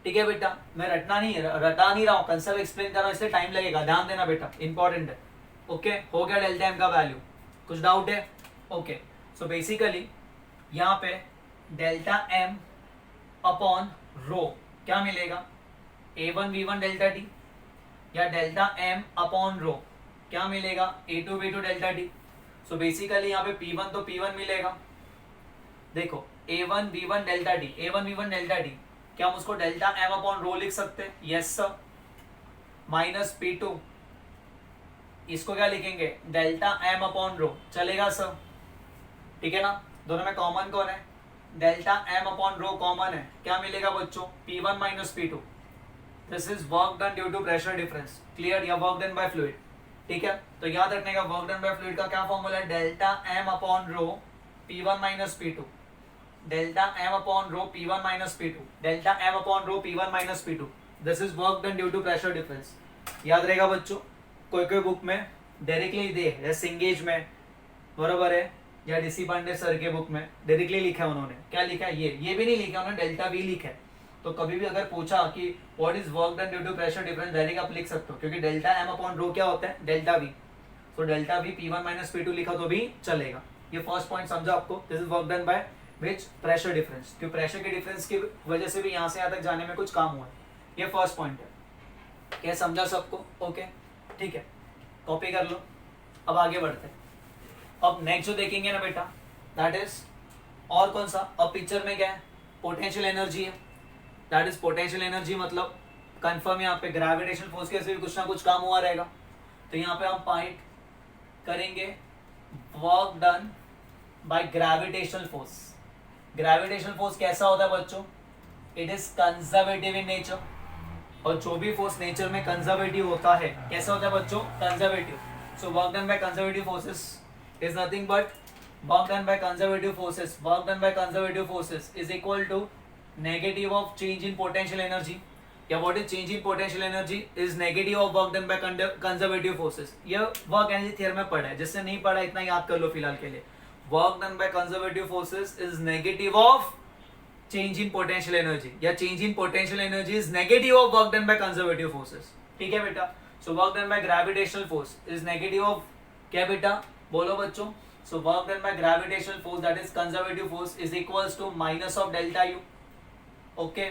ठीक है बेटा, मैं रटा नहीं रहा हूँ, कंसेप्ट एक्सप्लेन कर रहा हूँ, इसलिए टाइम लगेगा, ध्यान देना बेटा, इंपॉर्टेंट है। ओके हो गया डेल्टा एम का वैल्यू, कुछ डाउट है? ओके सो बेसिकली यहाँ पे डेल्टा एम अपॉन रो क्या मिलेगा, A1 V1 डेल्टा टी, या डेल्टा एम अपॉन रो क्या मिलेगा, A2 V2 delta T. So basically यहाँ पे P1 तो P1 मिलेगा, देखो A1 V1 delta T, A1 V1 delta T, क्या हम उसको डेल्टा एम अपॉन रो लिख सकते हैं, यस सर। माइनस P2, इसको क्या लिखेंगे, डेल्टा एम अपॉन रो, चलेगा सर, ठीक है ना। दोनों में कॉमन कौन है, delta m upon rho common है, क्या मिलेगा बच्चों, P1 minus P2। This is work done due to pressure difference, clear, या वर्क डन बाय फ्लूइड। ठीक है, तो याद रखने का वर्क डन बाय फ्लूइड का क्या फॉर्मूला है, delta m upon rho P1 minus P2, delta m upon rho P1 minus P2, delta m upon rho P1 minus P2, this is work done due to pressure difference. याद रहेगा बच्चों, कोई कोई book में directly दे, जैसे सिंगेज में, बराबर है, या डीसी पांडे सर के बुक में डायरेक्टली लिखा है उन्होंने, क्या लिखा है, ये भी नहीं लिखा उन्होंने, डेल्टा वी लिखा है। तो कभी भी अगर पूछा कि what is work done due to pressure difference, direct आप लिख सकते हो, क्योंकि डेल्टा एम अपॉन रो क्या होता है, डेल्टा वी। तो delta we P1 minus P2 लिखा तो भी चलेगा। ये फर्स्ट पॉइंट समझा आपको, this is work done by which pressure difference, क्योंकि प्रेशर के डिफरेंस की वजह से भी यहाँ से यहाँ तक जाने में कुछ काम हुआ है। ये फर्स्ट पॉइंट है, क्या समझा सबको? ओके ठीक है, कॉपी कर लो। अब आगे बढ़ते हैं। अब नेक्स्ट जो देखेंगे ना बेटा, दैट इज और कौन सा, अब पिक्चर में क्या है, पोटेंशियल एनर्जी है, दैट इज पोटेंशियल एनर्जी, मतलब कंफर्म यहाँ पे ग्रेविटेशनल फोर्स के से भी कुछ ना कुछ काम हुआ रहेगा। तो यहाँ पे हम पॉइंट करेंगे work done by gravitational force. Gravitational force कैसा होता है बच्चों, it is conservative in nature, और जो भी फोर्स नेचर में कंजर्वेटिव होता है, कैसा होता है बच्चों, conservative. So work done by conservative forces is nothing but work done by conservative forces, work done by conservative forces is equal to negative of change in potential energy, या what is change in potential energy is negative of work done by conservative forces. ये work energy theorem में पढ़ा है, जिससे नहीं पढ़ा इतना याद कर लो फिलहाल के लिए। Work done by conservative forces is negative of change in potential energy, या change in potential energy is negative of work done by conservative forces. ठीक है बेटा, so work done by gravitational force is negative of, क्या बेटा बोलो बच्चों, so work done by gravitational force that is conservative force is equals to minus of delta U. Okay,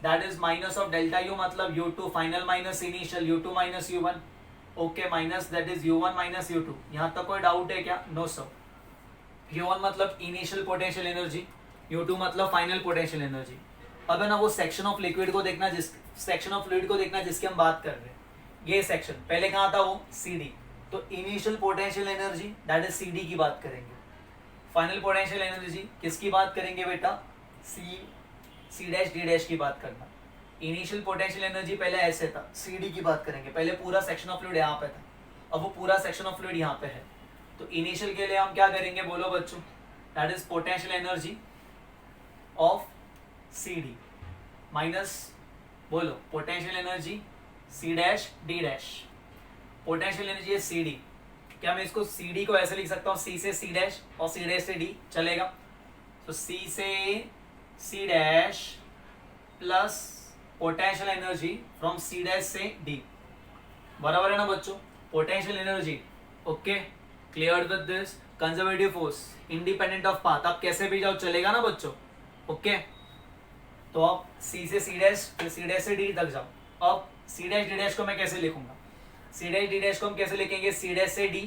that is minus of delta u, मतलब u2 final minus initial, u2 minus u1, okay, minus that is u1 minus u2। यहाँ तक कोई doubt है क्या? No sir. u1 मतलब initial potential energy, u2 मतलब final potential energy. अब है ना वो सेक्शन ऑफ लिक्विड को देखना, जिस सेक्शन ऑफ फ्लूइड को देखना जिसकी हम बात कर रहे हैं, ये सेक्शन पहले कहाँ था, वो CD। तो initial potential energy that is CD की बात करेंगे, फाइनल पोटेंशियल एनर्जी किसकी बात करेंगे बेटा, C डैश D डैश की बात करना। इनिशियल पोटेंशियल एनर्जी पहले ऐसे था, CD की बात करेंगे, पहले पूरा सेक्शन ऑफ फ्लूइड यहाँ पे था, अब वो पूरा सेक्शन ऑफ फ्लूइड यहाँ पे है। तो इनिशियल के लिए हम क्या करेंगे बोलो बच्चों, that is potential energy of CD minus, बोलो potential energy C dash D dash. Potential energy है CD, क्या मैं इसको CD को ऐसे लिख सकता हूँ, C से C डैश और C डैश से D, चलेगा? तो C से C dash plus potential energy from C dash से D, बराबर है ना बच्चों, potential energy. Okay, clear with this, conservative force independent of path, आप कैसे भी जाओ चलेगा ना बच्चों। ओके, तो अब C से C डैश, फिर C डैश से D तक जाओ। अब C डैश D डैश को मैं कैसे लिखूंगा, C डैश D डैश को हम कैसे लिखेंगे, C डैश से D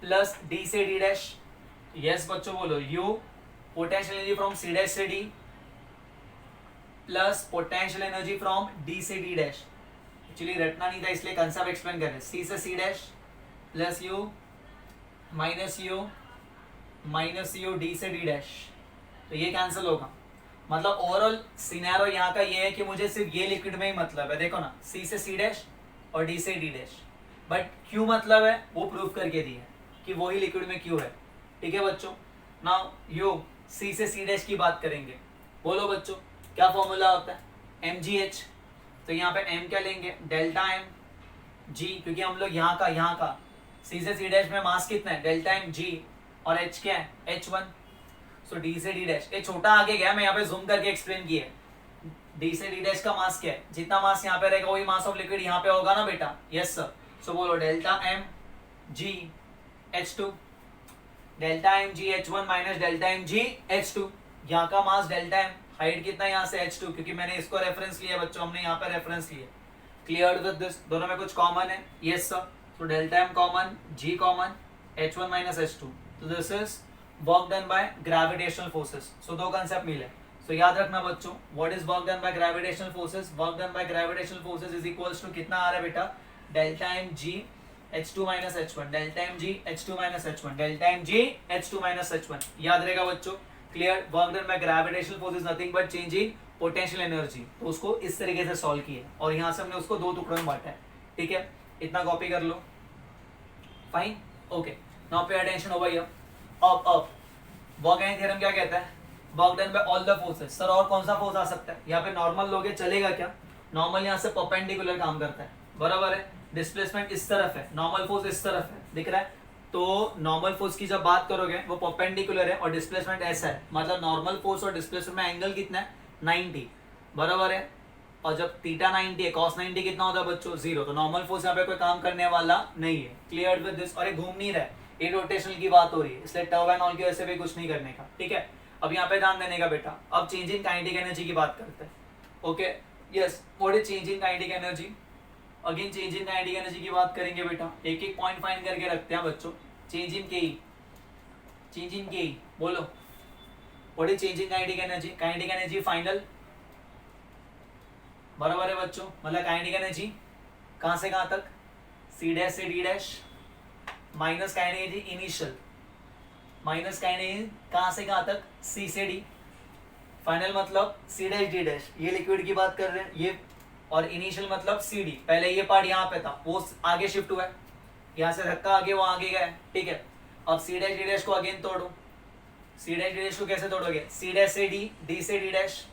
प्लस D से D डैश। यस बच्चों बोलो, U potential energy from C dash से D plus potential energy from D से D डैश। एक्चुअली रटना नहीं था इसलिए कंसेप्ट एक्सप्लेन कर रहे हैं। C से C dash plus U minus U D से D डैश, तो ये कैंसिल होगा। मतलब ओवरऑल सिनेरियो यहाँ का ये है कि मुझे सिर्फ ये लिक्विड में ही मतलब है, देखो ना, C से C डैश और D से D डैश, बट क्यों मतलब है वो प्रूफ करके दिया है कि वही लिक्विड में क्यों है। ठीक है बच्चों, नाउ U C से C डैश की बात करेंगे, बोलो बच्चों क्या फॉर्मूला होता है, MgH। तो यहाँ पे M क्या लेंगे, डेल्टा M G, क्योंकि हम लोग यहाँ का C से C डैश में मास कितना है, डेल्टा M G, और H क्या है, H1। सो D से D डैश, ये छोटा आगे गया, मैं यहाँ पे जूम करके एक्सप्लेन किया है। D से D डैश का मास क्या है, जितना मास यहाँ पे रहेगा वही मास ऑफ लिक्विड यहाँ पे होगा ना बेटा। Yes sir. सो बोलो delta M G H2, delta M G H1 minus delta M G H2, यहाँ का मास डेल्टा M, हाइट कितना यहाँ से H2, क्योंकि मैंने इसको रेफरेंस लिया बच्चों, हमने यहाँ पे रेफरेंस लिया। क्लियर विद दिस, दोनों में कुछ कॉमन है। Yes sir. तो डेल्टा M कॉमन, G कॉमन, H1 माइनस H2, तो this is work done by gravitational forces. So दो कंसेप्ट मिले। सो याद रखना बच्चों, what is work done by gravitational forces, work done by gravitational forces is equals to कितना आ रहा है बेटा, delta M G H2 minus H1, delta M G H2 minus H1, delta M G H2 minus H1, याद रहेगा बच्चों। Clear, work done by gravitational force is nothing but change in potential energy. तो उसको इस तरीके से solve किया और यहाँ से हमने उसको दो टुकड़ों में बांटा है। ठीक है, इतना कॉपी कर लो, fine. Okay, now pay attention over here. अब वर्क एनर्जी थ्योरम क्या कहता है, work done by all the forces. Sir और कौन सा फोर्स आ सकता है? यहाँ पे नॉर्मल लोगे चलेगा क्या? नॉर्मल यहाँ से परपेंडिकुलर काम करता है, बराबर है। डिस्प्लेसमेंट इस तरफ है, नॉर्मल फोर्स इस तरफ है, दिख रहा है? तो नॉर्मल फोर्स की जब बात करोगे वो परपेंडिकुलर है और डिस्प्लेसमेंट ऐसा है, मतलब नॉर्मल फोर्स और डिस्प्लेसमेंट में एंगल कितना है? 90, बराबर है। और जब थीटा 90 है, cos 90 कितना होता है बच्चों? 0। तो नॉर्मल फोर्स यहाँ पे कोई काम करने वाला नहीं है। Clear with this? और ये घूम नहीं रहा है, ये रोटेशनल की बात हो रही है, इसलिए टर्व एंड ऑल की वजह से भी कुछ नहीं करने का, ठीक है। अब यहाँ पे ध्यान देने का बेटा। अब चेंज इन काइनेटिक एनर्जी की बात करते हैं। Okay, yes, what is change in kinetic energy? Again change in kinetic energy की बात करेंगे बेटा, एक एक पॉइंट फाइंड करके रखते हैं बच्चों। चेंज इन के, चेंज इन के, बोलो what is change in kinetic energy? Kinetic energy final, बराबर है बच्चों। मतलब काइनेटिक एनर्जी कहां से कहां तक? सी डैश से D dash, minus kinetic energy initial, minus kinetic energy कहां से कहां तक? सी से डी, फाइनल मतलब सी डैश डी डैश, ये लिक्विड की बात कर रहे हैं ये। और इनिशियल मतलब सी डी, पहले ये पार्ट यहाँ पे था, वो आगे शिफ्ट हुआ है, यहाँ से धक्का आगे वो आगे गया है, ठीक है। अब सी डैश डी डैश को अगेन तोड़ो। सी डैश डी डैश को कैसे तोड़ोगे? सी डैश से डी, डी से डी डैश,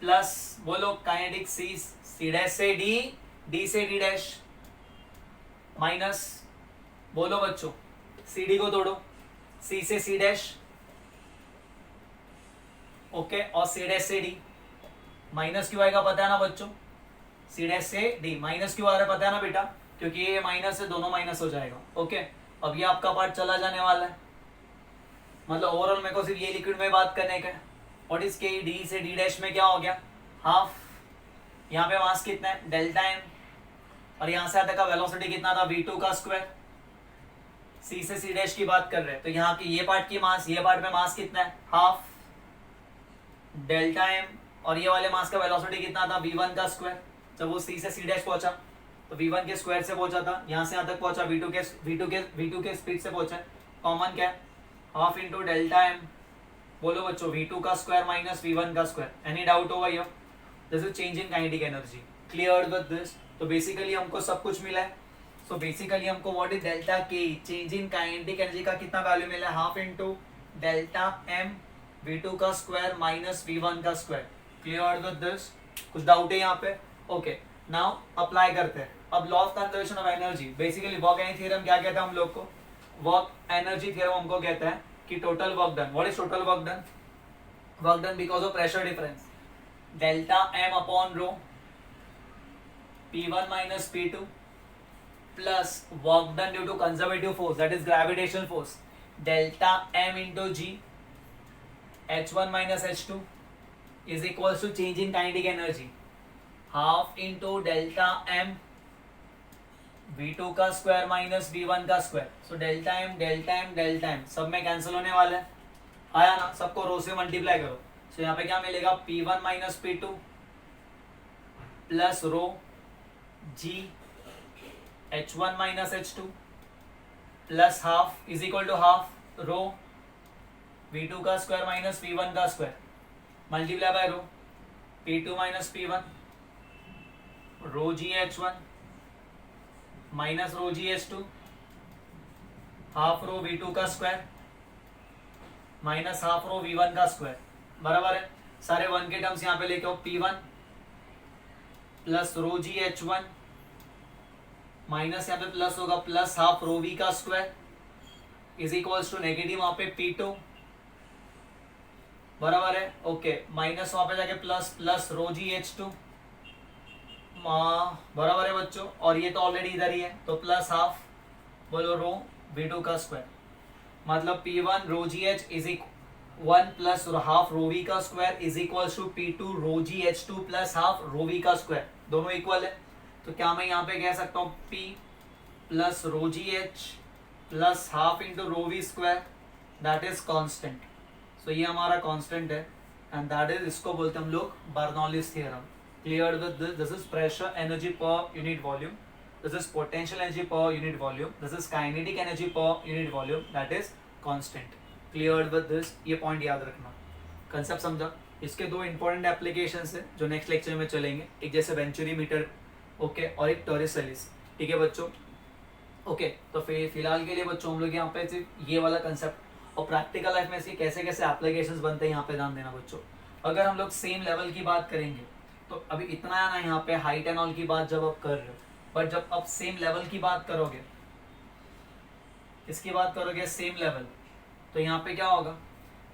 प्लस बोलो काइनेटिक सी डैश से डी, डी से डी डैश, माइनस बोलो बच्चों सी डी को तोड़ो, सी से सी डैश, ओके, और सी डैश से डी, माइनस क्यों आएगा पता है ना बच्चों? सी डैश से डी माइनस क्यों आ रहा है पता है ना बेटा? क्योंकि ये माइनस से दोनों माइनस हो जाएगा, ओके। अब ये आपका पार्ट चला जाने वाला है, मतलब ओवरऑल मेरे को सिर्फ ये लिक्विड में बात करने का है। और इसके डी से डी डैश में क्या हो गया? हाफ। यहाँ पे मास कितना है? Delta m. और यहाँ से आता का वेलोसिटी कितना था? v2 का स्क्वायर। सी से सी डैश की बात कर रहे हैं तो यहाँ की ये पार्ट की मास, ये पार्ट में मास कितना है? Half delta m. और ये वाले मास का वेलोसिटी कितना था? v1 का स्क्वायर। जब वो सी से सी डैश पहुंचा तो v1 के स्क्वायर से पहुंचा था, यहाँ से यहाँ तक पहुंचा v2 के स्पीड से पहुंचा। कॉमन क्या है? Half into delta m. बोलो बच्चों v2 का स्क्वायर माइनस v1 का स्क्वायर। एनी डाउट होगा ये? This is change in kinetic energy. Clear with this? तो बेसिकली हमको सब कुछ मिला है। सो बेसिकली हमको व्हाट इज डेल्टा के, चेंज इन काइनेटिक एनर्जी का कितना वैल्यू मिला है? Half into delta M v2 का स्क्वायर माइनस v1 का स्क्वायर। Clear with this? कुछ डाउट है यहाँ पे? ओके, नाउ अप्लाई करते हैं। अब law of conservation of energy, basically work energy theorem क्या कहता है हम लोग को? वर्क एनर्जी थ्योरम हमको कहता है कि total work done, what is total work done? Work done because of pressure difference, delta m upon rho, P1 minus P2 plus work done due to conservative force, that is gravitational force, delta m into g, h1 minus h2 is equals to change in kinetic energy, half into delta m v2 का square minus v1 का square. So delta m delta m delta m सब में cancel होने वाला है, आया ना? सबको रो से मल्टीप्लाई करो। सो यहाँ पे क्या मिलेगा? P1 minus P2 plus rho g h1 minus h2 plus half is equal to half rho v2 का स्क्वायर माइनस v1 का square multiply by rho p2 minus p1 rho g h1 minus rho g h2 half rho v2 का square minus half rho v1 का square, बराबर है। सारे one के terms यहाँ पे लेके आओ, p1 प्लस रो जी h1 माइनस यहाँ पे प्लस होगा प्लस हाफ रो v का square is equals to negative वहां पे p2, बराबर है। ओके, माइनस वहां पे जाके plus plus rho g h2, बराबर है बच्चों। और ये तो ऑलरेडी इधर ही है तो प्लस हाफ बोलो रो v2 का स्क्वायर, मतलब p1 rho ji h is equal 1 plus half rho v का square is equal to p2 rho g h2 plus half rho v का स्क्वायर, दोनों इक्वल है। तो क्या मैं यहाँ पे कह सकता हूँ p plus rho ji h plus half into rho we square, that is constant. So ये हमारा कॉन्स्टेंट है एंड दैट इज, इसको बोलते हैं हम लोग Bernoulli's theorem. Cleared with this? This is pressure energy per unit volume. This is potential energy per unit volume. This is kinetic energy per unit volume. That is constant. Cleared with this? ये point याद रखना, concept समझा। इसके दो important applications है जो next lecture में चलेंगे, एक जैसे वेंचुरी मीटर, ओके, और एक टॉरिसेलिस, ठीक है बच्चों। ओके, तो फिलहाल के लिए बच्चों हम लोग यहाँ पे सिर्फ ये वाला कंसेप्ट और प्रैक्टिकल लाइफ में इसके कैसे कैसे एप्लीकेशंस बनते हैं यहाँ पे ध्यान देना बच्चों। अगर हम लोग सेम लेवल की बात करेंगे तो अभी इतना है ना यहाँ पे हाइट एंड ऑल की बात जब आप कर रहे हो, बट जब आप सेम लेवल की बात करोगे, इसकी बात करोगे सेम लेवल, तो यहाँ पे क्या होगा,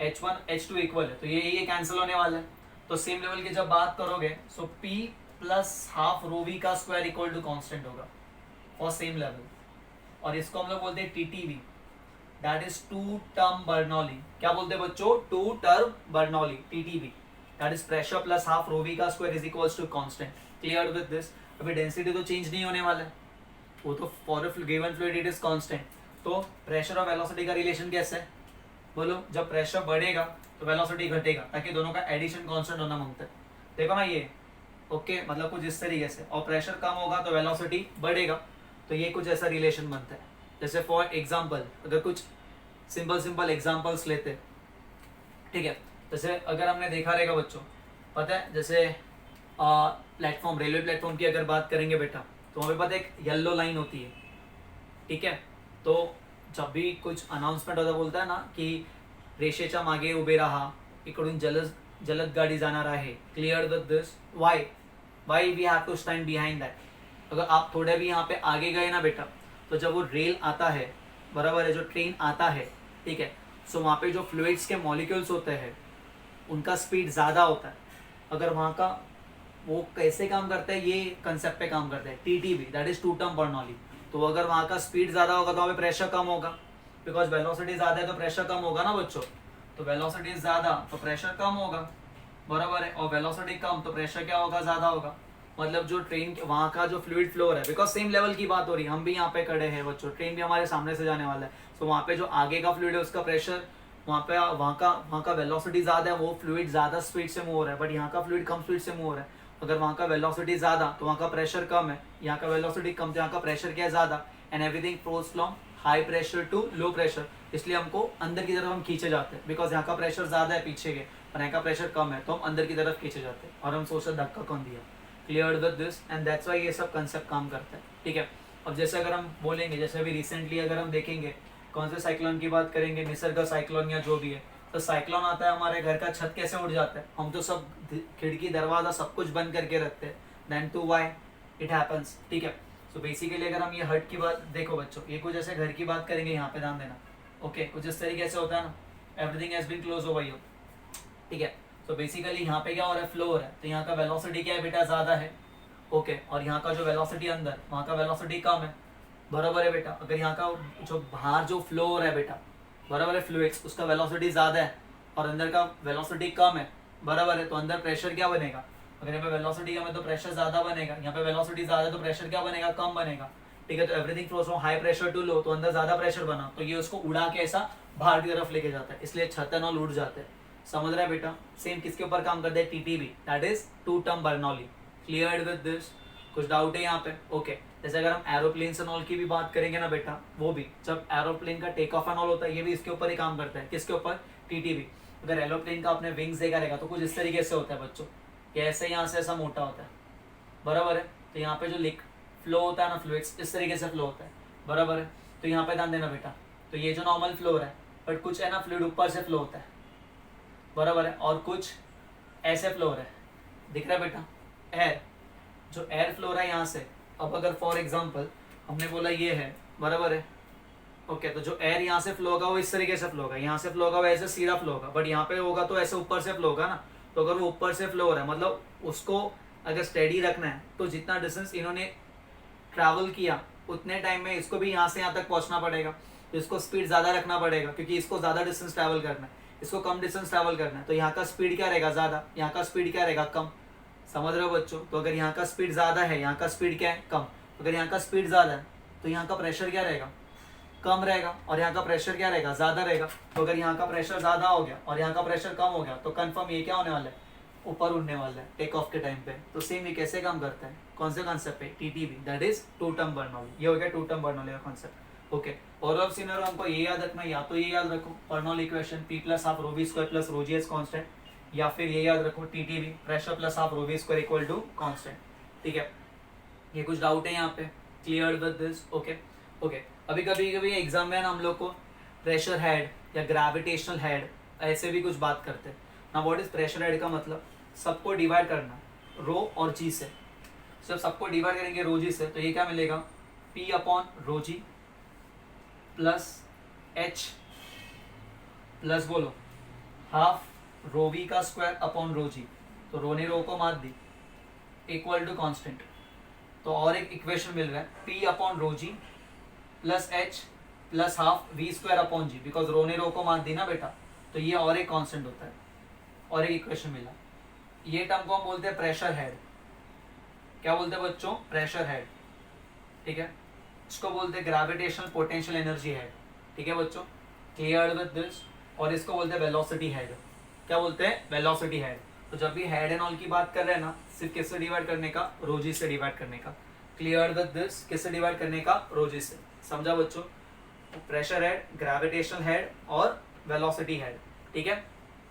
H1 H2 इक्वल है तो ये कैंसिल होने वाला है। तो सेम लेवल की जब बात करोगे so P plus half rho V का स्क्वायर इक्वल टू कॉन्स्टेंट होगा फॉर सेम लेवल, और इसको हम लोग बोलते हैं TTV, that is two term Bernoulli. क्या बोलते हैं बच्चों, two term Bernoulli, TTV, that is pressure plus half rho V का square is equals to constant. Clear with this. अभी डेंसिटी तो चेंज नहीं होने वाला है, वो तो for a given fluid it is constant. तो प्रेशर और वेलोसिटी का रिलेशन कैसे है, बोलो, जब प्रेशर बढ़ेगा तो वेलोसिटी घटेगा, ताकि दोनों का एडिशन कांस्टेंट होना मांगता है। देखो ना ये, ओके, मतलब कुछ इस तरीके से, और प्रेशर कम होगा तो वेलोसिटी बढ़ेगा, तो ये कुछ ऐसा रिलेशन बनता है। जैसे फॉर एग्जांपल अगर कुछ सिंपल एग्जांपल्स लेते, ठीक है, जैसे अगर हमने देखा रहेगा बच्चों, पता है जैसे प्लेटफॉर्म, रेलवे प्लेटफॉर्म की अगर बात करेंगे बेटा, तो हमें पता है एक येलो लाइन होती है, ठीक है। तो जब भी कुछ अनाउंसमेंट होता बोलता है ना कि रेषेच्या मागे उभे राहा, इकडून जलद गाड़ी जाणार आहे, clear with this, why we have to stand behind that. अगर आप थोड़े भी यहाँ पे आगे गए ना बेटा, तो जब वो रेल आता है, बराबर है, जो ट्रेन आता है, ठीक है, सो वहाँ पे जो फ्लूइड्स के मॉलिक्यूल्स होते हैं उनका स्पीड ज़्यादा होता है। अगर वहाँ का वो कैसे काम करता है, ये कंसेप्ट पे काम करता है, TTB, that is two term Bernoulli. तो अगर वहाँ का स्पीड ज़्यादा होगा तो वहाँ पे प्रेशर कम होगा, बिकॉज वेलोसिटी ज़्यादा है तो प्रेशर कम होगा ना बच्चों। तो वेलोसिटी ज़्यादा तो प्रेशर कम होगा, बराबर है, और वेलोसिटी कम तो प्रेशर क्या होगा, ज़्यादा होगा। मतलब जो ट्रेन वहाँ का जो फ्लूइड फ्लो है, बिकॉज सेम लेवल की बात हो रही है, हम भी यहाँ पे खड़े हैं बच्चों, ट्रेन भी हमारे सामने से जाने वाला है, तो वहाँ पे जो आगे का फ्लूइड है उसका प्रेशर, वहाँ का वेलोसिटी ज़्यादा है, वो फ्लूइड ज़्यादा स्पीड से मूव हो रहा है, बट यहाँ का फ्लूइड कम स्पीड से मूव हो रहा है। अगर वहाँ का वेलोसिटी ज़्यादा तो वहाँ का प्रेशर कम है, यहाँ का वेलोसिटी कम तो यहाँ का प्रेशर क्या है, ज़्यादा, and everything flows from high pressure to low pressure. इसलिए हमको अंदर की तरफ हम खींचे जाते हैं, बिकॉज यहाँ का प्रेशर ज़्यादा है पीछे के, और यहाँ का प्रेशर कम है, तो हम अंदर की तरफ खींचे जाते हैं, और हम सोचते धक्का कौन दिया। Clear with this, and that's why ये सब कंसेप्ट काम करता है, ठीक है। अब जैसे अगर हम बोलेंगे, जैसे अभी रिसेंटली अगर हम देखेंगे कौन से साइक्लोन की बात करेंगे, निसर्ग साइक्लोन या जो भी है, तो साइक्लोन आता है, हमारे घर का छत कैसे उड़ जाता है, हम तो सब खिड़की दरवाजा सब कुछ बंद करके रखते हैं, then to why it happens, ठीक है। सो बेसिकली अगर हम ये हट की बात देखो बच्चों, ये कुछ ऐसे घर की बात करेंगे, यहाँ पे ध्यान देना, ओके, कुछ इस तरीके से होता है ना, everything has been close over here, ठीक है। सो बेसिकली यहाँ पे क्या हो रहा है, फ्लो हो रहा है, तो यहाँ का वेलोसिटी क्या है बेटा, ज़्यादा है, ओके, और यहाँ का जो वेलोसिटी अंदर, वहाँ का वेलोसिटी कम है, बराबर है बेटा। अगर यहाँ का जो बाहर जो फ्लो हो रहा है बेटा, बराबर है, फ्लूइड्स, उसका वेलोसिटी ज़्यादा है और अंदर का वेलोसिटी कम है, बराबर है, तो अंदर प्रेशर क्या बनेगा, अगर यहाँ पे वेलोसिटी कम है तो प्रेशर ज़्यादा बनेगा, यहाँ पे वेलोसिटी ज़्यादा है तो प्रेशर क्या बनेगा, कम बनेगा, ठीक है। तो everything flows from high pressure to low, तो अंदर ज़्यादा प्रेशर बना, तो ये उसको उड़ा के ऐसा बाहर की तरफ लेके जाता है, इसलिए छत एंड ऑल उड़ जाते हैं। समझ रहा है बेटा। सेम किसके ऊपर काम करते हैं, TTB, that is two term Bernoulli. Clear with this, कुछ डाउट है यहाँ पे, ओके। जैसे अगर हम एरोप्लेन एंड ऑल की भी बात करेंगे ना बेटा, वो भी जब एरोप्लेन का टेक ऑफ एंड ऑल होता है, ये भी इसके ऊपर ही काम करता है, किसके ऊपर, TTB। अगर एरोप्लेन का आपने विंग्स देखा रहेगा तो कुछ इस तरीके से होता है बच्चों, ये ऐसे यहाँ से ऐसा मोटा होता है, बराबर है। तो यहाँ पे जो फ्लो होता है ना, फ्लूइड्स इस तरीके से फ्लो होता है, बराबर है। तो यहाँ पे ध्यान देना बेटा, तो ये जो नॉर्मल फ्लो हो रहा है, बट कुछ है ना फ्लूइड ऊपर से फ्लो होता है, बराबर है, और कुछ ऐसे फ्लो हो रहा है, दिख रहा है बेटा, एयर, जो एयर फ्लो हो रहा है यहाँ से। अब अगर फॉर एग्जांपल हमने बोला ये है, बराबर है, ओके, तो जो एयर यहाँ से फ्लो होगा वो इस तरीके से फ्लो होगा, यहाँ से फ्लो होगा वो ऐसे सीधा फ्लो होगा, बट यहाँ पे होगा तो ऐसे ऊपर से फ्लो होगा ना। तो अगर वो ऊपर से फ्लो हो रहा है, मतलब उसको अगर स्टेडी रखना है, तो जितना डिस्टेंस इन्होंने ट्रैवल किया उतने टाइम में इसको भी यहाँ से यहाँ तक पहुँचना पड़ेगा, तो इसको स्पीड ज़्यादा रखना पड़ेगा, क्योंकि इसको ज़्यादा डिस्टेंस ट्रैवल करना है, इसको कम डिस्टेंस ट्रैवल करना है, तो यहाँ का स्पीड क्या रहेगा, ज़्यादा, यहाँ का स्पीड क्या रहेगा, कम। समझ रहे हो बच्चों। तो अगर यहाँ का स्पीड ज़्यादा है, यहाँ का स्पीड क्या है, कम। अगर यहाँ का स्पीड ज़्यादा है तो यहाँ का प्रेशर क्या रहेगा, कम रहेगा, और यहाँ का प्रेशर क्या रहेगा, ज़्यादा रहेगा। तो अगर यहाँ का प्रेशर ज़्यादा हो गया और यहाँ का प्रेशर कम हो गया, तो कंफर्म ये क्या होने वाला है, ऊपर उड़ने वाला है टेक ऑफ के टाइम पे। तो सेम ये कैसे काम करता है, कौन से कॉन्सेप्ट पे, TTB, that is two term Bernoulli. ये हो गया टू टर्म बर्नौली का कॉन्सेप्ट, ओके। और अब सिनेरियो हमको ये याद रखना, या तो ये याद रखो Bernoulli equation, P plus half rho we square plus rho g is constant, या फिर ये याद रखो TTB, pressure plus half rho we square equal to constant, ठीक है। ये कुछ डाउट है यहाँ पे, clear with this, okay okay. अभी कभी कभी एग्जाम में ना हम लोग को प्रेशर हेड या ग्रेविटेशनल हेड, ऐसे भी कुछ बात करते हैं ना. व्हाट इज प्रेशर हेड का मतलब, सबको डिवाइड करना रो और जी से. जब सबको डिवाइड करेंगे रो जी से तो ये क्या मिलेगा, P upon rho G plus H plus बोलो हाफ रो वी का स्क्वायर अपॉन रो जी. तो रो ने रो को मार दी, इक्वल टू कांस्टेंट. तो और एक इक्वेशन मिल रहा है, P upon rho G plus H plus half V square upon G, because rho ने रो को मार दी ना बेटा. तो ये और एक कांस्टेंट होता है, और एक इक्वेशन मिला. ये टर्म को हम बोलते हैं प्रेशर हेड. क्या बोलते हैं बच्चों, प्रेशर हेड. ठीक है, इसको बोलते हैं ग्रेविटेशनल पोटेंशियल एनर्जी हेड. ठीक है बच्चों, क्लियर विद दिस. और इसको बोलते हैं वेलोसिटी हेड. क्या बोलते हैं, वेलोसिटी हेड. तो जब भी हेड एंड ऑल की बात कर रहे हैं ना, सिर्फ किससे डिवाइड करने का, रोजी से डिवाइड करने का. क्लियर विद दिस, किससे डिवाइड करने का, रोजी से. समझा बच्चों, प्रेशर हेड, ग्रेविटेशनल हेड और वेलोसिटी हेड. ठीक है,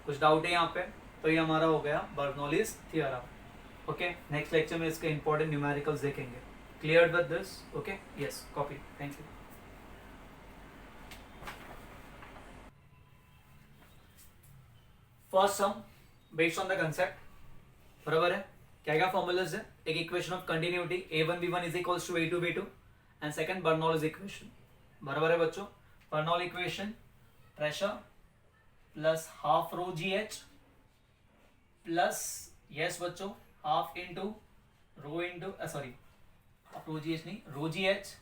कुछ डाउट है यहाँ पे, तो ये हमारा हो गया Bernoulli's theorem. Okay, next lecture में इसके इंपॉर्टेंट न्यूमेरिकल्स देखेंगे. Clear with this. Okay, yes, copy. Thank you. First some based on the concept. बराबर है, क्या क्या फॉर्मूलाज है. एक equation of continuity a1b1 is equals to a2b2 and second Bernoulli's equation. बराबर है बच्चों, Bernoulli equation pressure plus half rho G H plus, yes बच्चों, half into rho into, sorry half rho G H नहीं, rho G H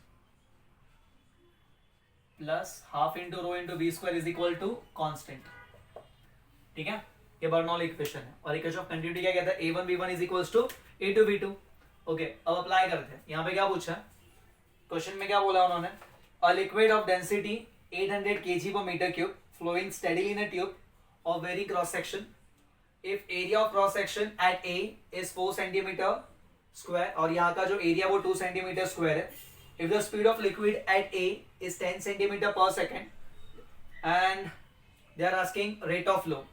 plus half into rho into B square is equal to constant. ठीक है, ये Bernoulli equation है. और equation of continuity क्या कहता है, a1b1 is equals to a2b2. Okay, अब अप्लाई करते हैं. यहाँ पे क्या पूछा है क्वेश्चन में, क्या बोला उन्होंने, a liquid of density 800 kg per meter cube flowing steadily in a tube of varying cross section. If area of cross section at A is 4 centimeter square और यहाँ का जो एरिया वो 2 centimeter square है. If the speed of liquid at A is 10 centimeter per second and they are asking rate of flow.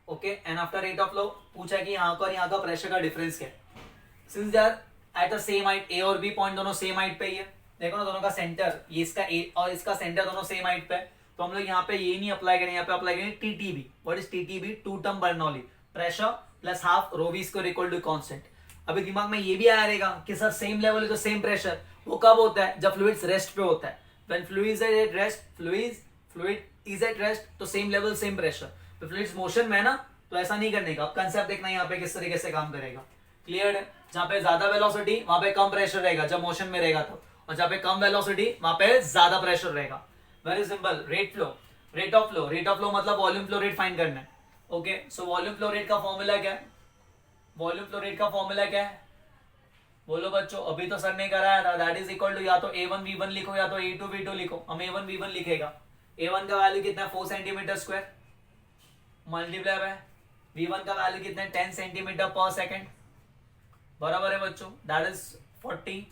Okay, and after rate of flow पूछा कि यहाँ का और यहाँ का प्रेशर का डिफरेंस क्या है. Since they are at the same height, A और B पॉइंट दोनों सेम हाइट पे ही है. देखो ना, दोनों का सेंटर, ये इसका ए और इसका सेंटर दोनों सेम हाइट पे है. तो हम लोग यहाँ पे ये नहीं अप्लाई करेंगे, यहाँ पे अप्लाई करेंगे TTB. What is TTB, two term Bernoulli. Pressure plus half rho we square equal to constant. अभी दिमाग में ये भी आया रहेगा कि सर सेम लेवल है तो सेम प्रेशर. वो कब होता है, जब फ्लूइड्स रेस्ट पे होता है. When fluid is at rest, fluid is at rest, तो सेम लेवल सेम प्रेशर. तो फ्लूइड्स मोशन में है ना, तो ऐसा नहीं करने का. अब कंसेप्ट देखना यहाँ पे किस तरीके से काम करेगा. क्लियर है, जहाँ पे ज्यादा वेलोसिटी वहां पे कम प्रेशर रहेगा जब मोशन में रहेगा तो, और जहाँ पे कम वेलोसिटी वहां पे ज्यादा प्रेशर रहेगा. Very simple. Rate flow, rate of flow, rate of flow मतलब वॉल्यूम फ्लो रेट फाइंड करना है. ओके, सो वॉल्यूम फ्लो रेट का फॉर्मूला क्या है, वॉल्यूम फ्लो रेट का फॉर्मूला क्या है, बोलो बच्चों. अभी तो सर ने कराया था. दैट इज इक्वल टू या तो a1v1 लिखो या तो a2v2 लिखो. हम a1v1 लिखेगा. a1 का वैल्यू कितना है, 4 centimetre square multiply by v1 का वैल्यू कितना है, 10 सेंटीमीटर पर सेकेंड. बराबर है बच्चों, that is 40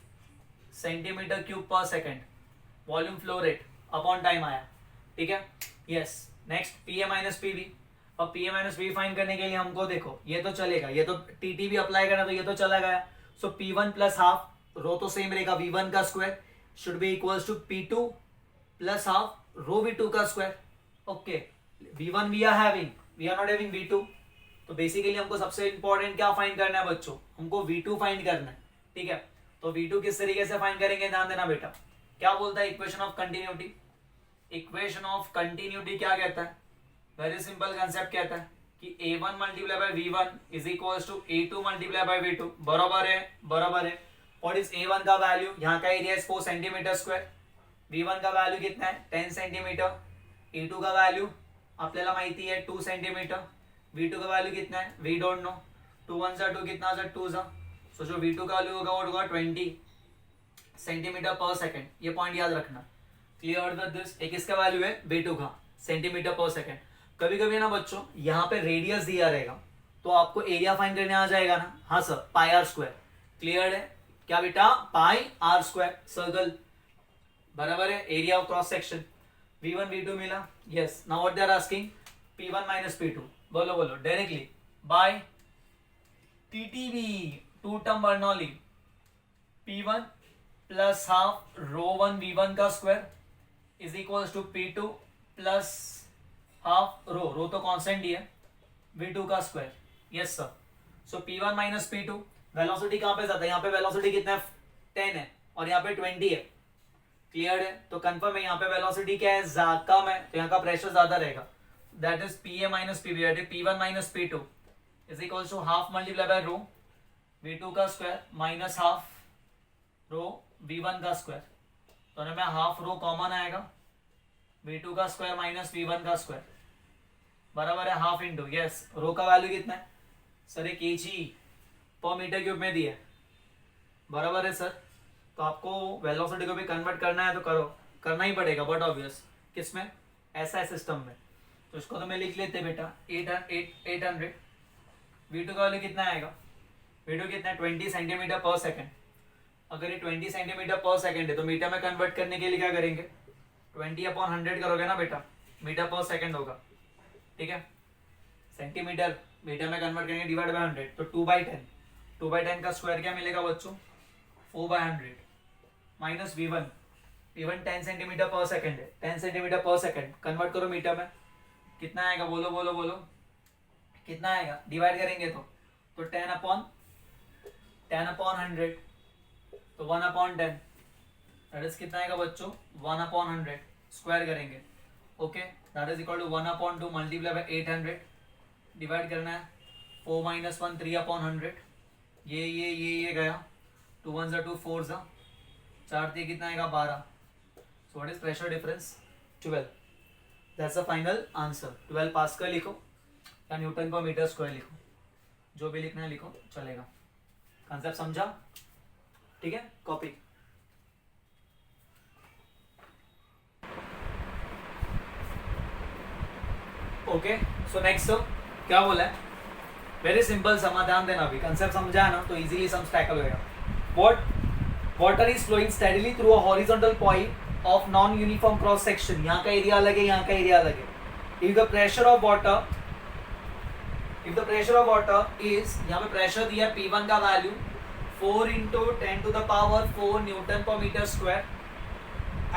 centimetre cube per second. Volume flow rate upon time आया. ठीक है, yes. Next P A minus P B. अब P A minus P find करने के लिए हमको देखो, ये तो चलेगा, ये तो टी टी भी अप्लाई करना, तो ये तो चला गया. So P one plus half, rho तो सेम रहेगा, वी वन का square should be equals to P two plus half rho V two का square. Okay, V one we are having, we are not having V two. तो basically हमको सबसे important क्या find करना है बच्चों, हमको V2 फाइंड करना है. ठीक है, तो V2 किस तरीके से फाइंड करेंगे, ध्यान देना बेटा. क्या बोलता है equation of continuity, equation of continuity क्या कहता है, वेरी सिंपल कंसेप्ट कहता है कि A1 multiply by V1 is equals to A2 multiply by V2. बराबर है, बराबर है. व्हाट इज A1 का वैल्यू, यहाँ का area is 4 centimetre square. V1 का वैल्यू कितना है, 10 सेंटीमीटर. A2 का वैल्यू आपल्याला माहिती है 2 सेंटीमीटर. V2 का वैल्यू कितना है, वी डोंट नो. 2 1 जा 2 कितना जा 2 जा. सो जो V2 का वैल्यू होगा वो होगा 20 सेंटीमीटर पर सेकंड. ये पॉइंट याद रखना. Clear with this. एक इसका वैल्यू है V2 का सेंटीमीटर पर सेकंड. कभी कभी ना बच्चों यहाँ पे रेडियस दिया रहेगा तो आपको एरिया फाइंड करने आ जाएगा ना. हाँ sir, pi r square. Clear है क्या बेटा, पाई आर स्क्वायर सर्कल. बराबर है, area of cross section. V1 V2 मिला. Yes, now what they are asking, P1 minus P2. बोलो बोलो directly by TTB, two term Bernoulli. P1 plus half rho one V1 का square is equals to P2 plus half rho तो constant ही है, v2 का square. Yes sir. So p1 minus p2, velocity कहाँ पे जाता है, यहाँ पे वेलोसिटी कितना है 10 है और यहाँ पे 20 है। क्लियर है, तो कंफर्म है यहाँ पे वेलोसिटी क्या है कम है, तो यहाँ का प्रेशर ज्यादा रहेगा। That is pa minus pb, that is p1 minus p2 is equal to half multiply by rho v2 का square minus half rho v1 का स्क्वायर। तो हमें हाफ रो कॉमन आएगा, v2 का स्क्वायर माइनस v1 का square बराबर है half into, yes रो का वैल्यू कितना है सर, एक kg पर मीटर क्यूब में दिया है, बराबर है सर। तो आपको वेलोसिटी को भी कन्वर्ट करना है तो करो, करना ही पड़ेगा बट ऑब्वियस किसमें, ऐसा सिस्टम में। तो इसको तो मैं लिख लेते बेटा 800, v2 का वैल्यू कितना आएगा, v2 कितना है 20 सेंटीमीटर पर सेकेंड। अगर ये 20 सेंटीमीटर पर सेकेंड है तो मीटर में कन्वर्ट करने के लिए क्या करेंगे, 20/100 करोगे ना बेटा, मीटर पर सेकेंड होगा, ठीक है। सेंटीमीटर मीटर में कन्वर्ट करेंगे डिवाइड बाय 100, तो 2/10, 2/10 का स्क्वायर क्या मिलेगा बच्चों 4/100 माइनस v1, v1 10 सेंटीमीटर पर सेकेंड है, 10 सेंटीमीटर पर सेकेंड कन्वर्ट करो मीटर में कितना आएगा, बोलो बोलो बोलो कितना आएगा, डिवाइड करेंगे तो 10/100 तो 1/10 दैट इज कितना आएगा बच्चों 1/100, स्क्वायर करेंगे okay, that is equal to 1/2 multiply by 800, divide करना है 4 माइनस 1 3/100, ये गया 2 1 2 4 4 3 कितना आएगा 12। So what is pressure difference 12, that's the final answer. 12 pascal लिखो या न्यूटन पर मीटर स्क्वायर लिखो, जो भी लिखना है लिखो चलेगा। कॉन्सेप्ट समझा, ठीक है, कॉपी। ओके सो नेक्स्ट क्या बोला है, वेरी सिंपल समाधान देना, भी कंसेप्ट समझा है ना तो इजीली सम टैकल होगा। What water is flowing steadily through a horizontal point of non uniform cross section, यहाँ का एरिया अलग है, यहाँ का एरिया अलग है। If the pressure of water is, यहाँ पे प्रेशर दिया P1 का वैल्यू 4 × 10⁴ न्यूटन पर metre square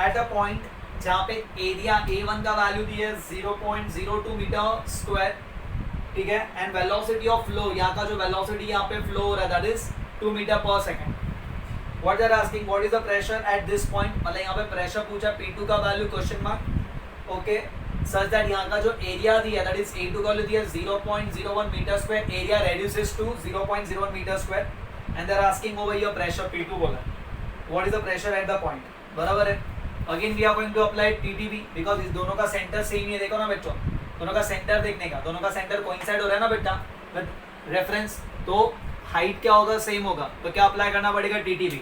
at a point जहाँ पे एरिया A1 का वैल्यू दिया 0.02 मीटर स्क्वायर, ठीक है। एंड वेलोसिटी ऑफ फ्लो, यहाँ का जो वेलोसिटी यहाँ पे फ्लो हो रहा है that is 2 metre per second. What they are asking, what is the pressure at this point, मतलब यहाँ पे प्रेशर पूछा P2 का value question mark okay, such that यहाँ का जो एरिया दिया दैट इज A2 का वैल्यू दिया 0.01 metre square, area reduces to 0.01 metre square and they are asking over your pressure P2 बोला, what is the pressure at the point, बराबर है। Again we are going to apply TTB because इस दोनों का centre same ही है, देखो ना बच्चों, दोनों का सेंटर देखने का, दोनों का सेंटर कोइंसाइड हो रहा है ना बेटा विद रेफरेंस, तो हाइट क्या होगा सेम होगा, तो क्या अप्लाई करना पड़ेगा TTB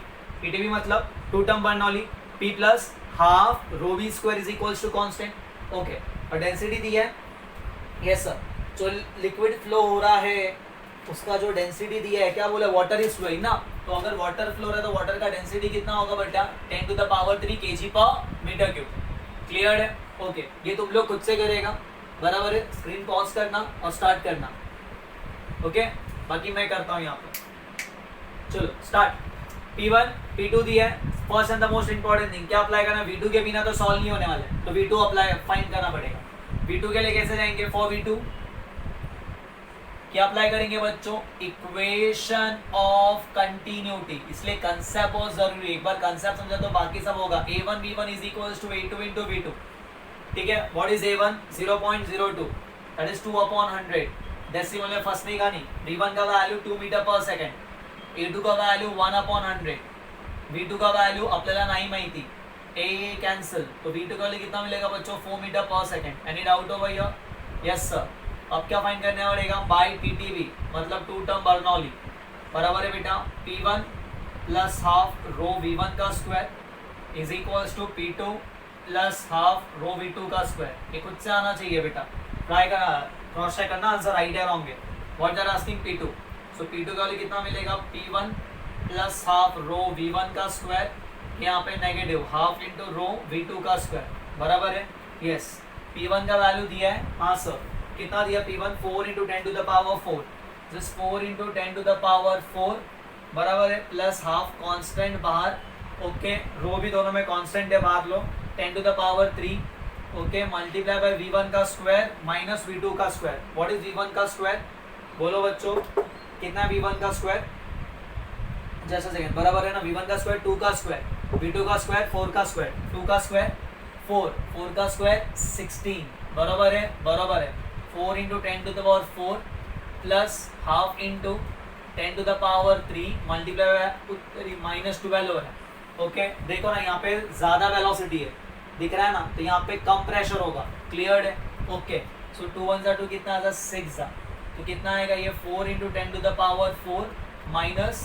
मतलब two term Bernoulli P plus half rho V square is equals to constant okay. और डेंसिटी दी है यस सर, जो लिक्विड फ्लो हो रहा है उसका जो डेंसिटी दिया है क्या बोला, वाटर इज फ्लोइंग ना, तो अगर वाटर फ्लो रहा है तो वाटर का डेंसिटी कितना होगा बेटा 10⁻³ kg per metre cube. Clear है ओके, ये तुम लोग खुद से करेगा, बराबर है। स्क्रीन पॉज करना और स्टार्ट करना ओके, बाकी मैं करता हूँ यहाँ पे। चलो स्टार्ट। P1 P2 दिया है, first and the most important thing क्या अप्लाई करना, V2 के बिना तो सॉल्व नहीं होने वाले, तो V2 अप्लाई फाइंड करना पड़ेगा। V2 के लिए कैसे जाएंगे, फॉर V2 क्या अप्लाई करेंगे बच्चों, इक्वेशन ऑफ कंटिन्यूटी, इसलिए कंसेप्ट बहुत जरूरी है, एक बार कंसेप्ट समझा तो बाकी सब होगा। A1 V1 is equals to A2 × V2, ठीक है। What is A1 0.02 that is 2/100, decimal में फंसने का नहीं। V1 का value 2 metre per second, A2 का वैल्यू 1/100, V2 का वैल्यू आपल्याला नाही माहिती, A कैंसिल, तो V2 का वैल्यू कितना मिलेगा बच्चों 4 metre per second. Any doubt over here, yes sir. अब क्या फाइंड करने पड़ेगा, बाय TTB मतलब टू टर्म बर्नौली, बराबर है बेटा P1 plus half rho V1 का square is equals to P2 plus half rho V2 का स्क्वायर। ये खुद से आना चाहिए बेटा, ट्राई करना, क्रॉस चेक करना आंसर राइट है रॉन्ग है। What they are asking P2, so P2 का वैल्यू कितना मिलेगा P1 plus half rho V1 का स्क्वायर, यहाँ पे negative half into rho V2 का स्क्वायर, बराबर है यस। P1 का वैल्यू दिया है हाँ सर, कितना दिया P1 4 × 10⁴, जस्ट 4 × 10⁴, बराबर है प्लस हाफ कांस्टेंट बाहर ओके, रो भी दोनों में कांस्टेंट है बाहर लो 10⁻³ ओके मल्टीप्लाई बाय V1 का स्क्वायर माइनस V2 का स्क्वायर. व्हाट इज V1 का स्क्वायर? बोलो बच्चों कितना है V1 का स्क्वायर? जैसा सेकंड बराबर है ना. V1 का स्क्वायर 2 का स्क्वायर, V2 का स्क्वायर 4 का स्क्वायर, 2 का स्क्वायर 4, 4 का स्क्वायर 16. बराबर है, बराबर है. 4 into 10 to the power 4 plus half into 10 to the power 3 multiply minus 12 है. ओके देखो ना यहाँ पे ज्यादा वेलोसिटी है दिख रहा है ना, तो यहाँ पे कम प्रेशर होगा. क्लियर है? ओके सो 2 1 2 कितना आएगा 6 जा, तो कितना आएगा ये 4 into 10 to the power 4 minus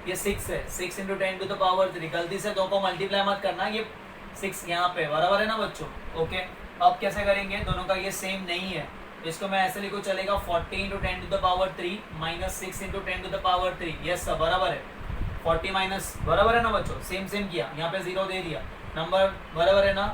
ये 6 है 6 इंटू 10 टू द पावर 3. गलती से दो को मल्टीप्लाई मत करना, ये 6 यहाँ पे बराबर है ना बच्चों. ओके अब कैसे करेंगे, दोनों का ये सेम नहीं है, इसको मैं ऐसे लिखूँ चलेगा 40 into 10 to the power 3 minus 6 into 10 to the power 3. Yes sir बराबर है. 40 माइनस बराबर है ना बच्चों, सेम सेम किया, यहाँ पे 0 दे दिया, नंबर बराबर है ना,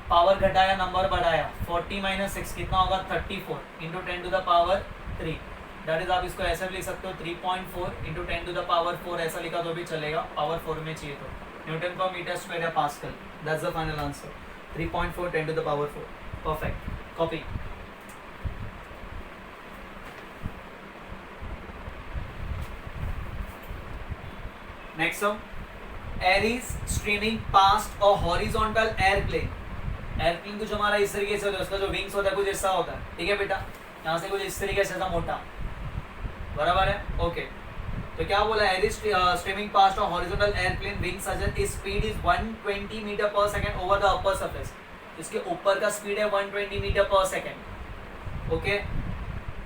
पावर घटाया नंबर बढ़ाया. 40 माइनस 6 कितना होगा 34 into 10 to the power 3. That is आप इसको ऐसे भी लिख सकते हो 3.4 इंटू 10 टू द पावर 4 ऐसा लिखा तो भी चलेगा, पावर 4 में चाहिए तो. न्यूटन पर मीटर स्क्वायर या pascal, that's the final answer. 3.4 10 to the power 4. Perfect. Copy. Next sum, air is streaming past a horizontal airplane. Airplane कुछ हमारा इस तरीके से होता है, उसका जो विंग्स होता है कुछ ऐसा होता है. ठीक है बेटा, यहाँ से कुछ इस तरीके से ऐसा मोटा, बराबर है. ओके तो क्या बोला, air is streaming past a horizontal airplane wing such speed is 120 metre per second over the upper surface. इसके ऊपर का स्पीड है 120 metre per second. Okay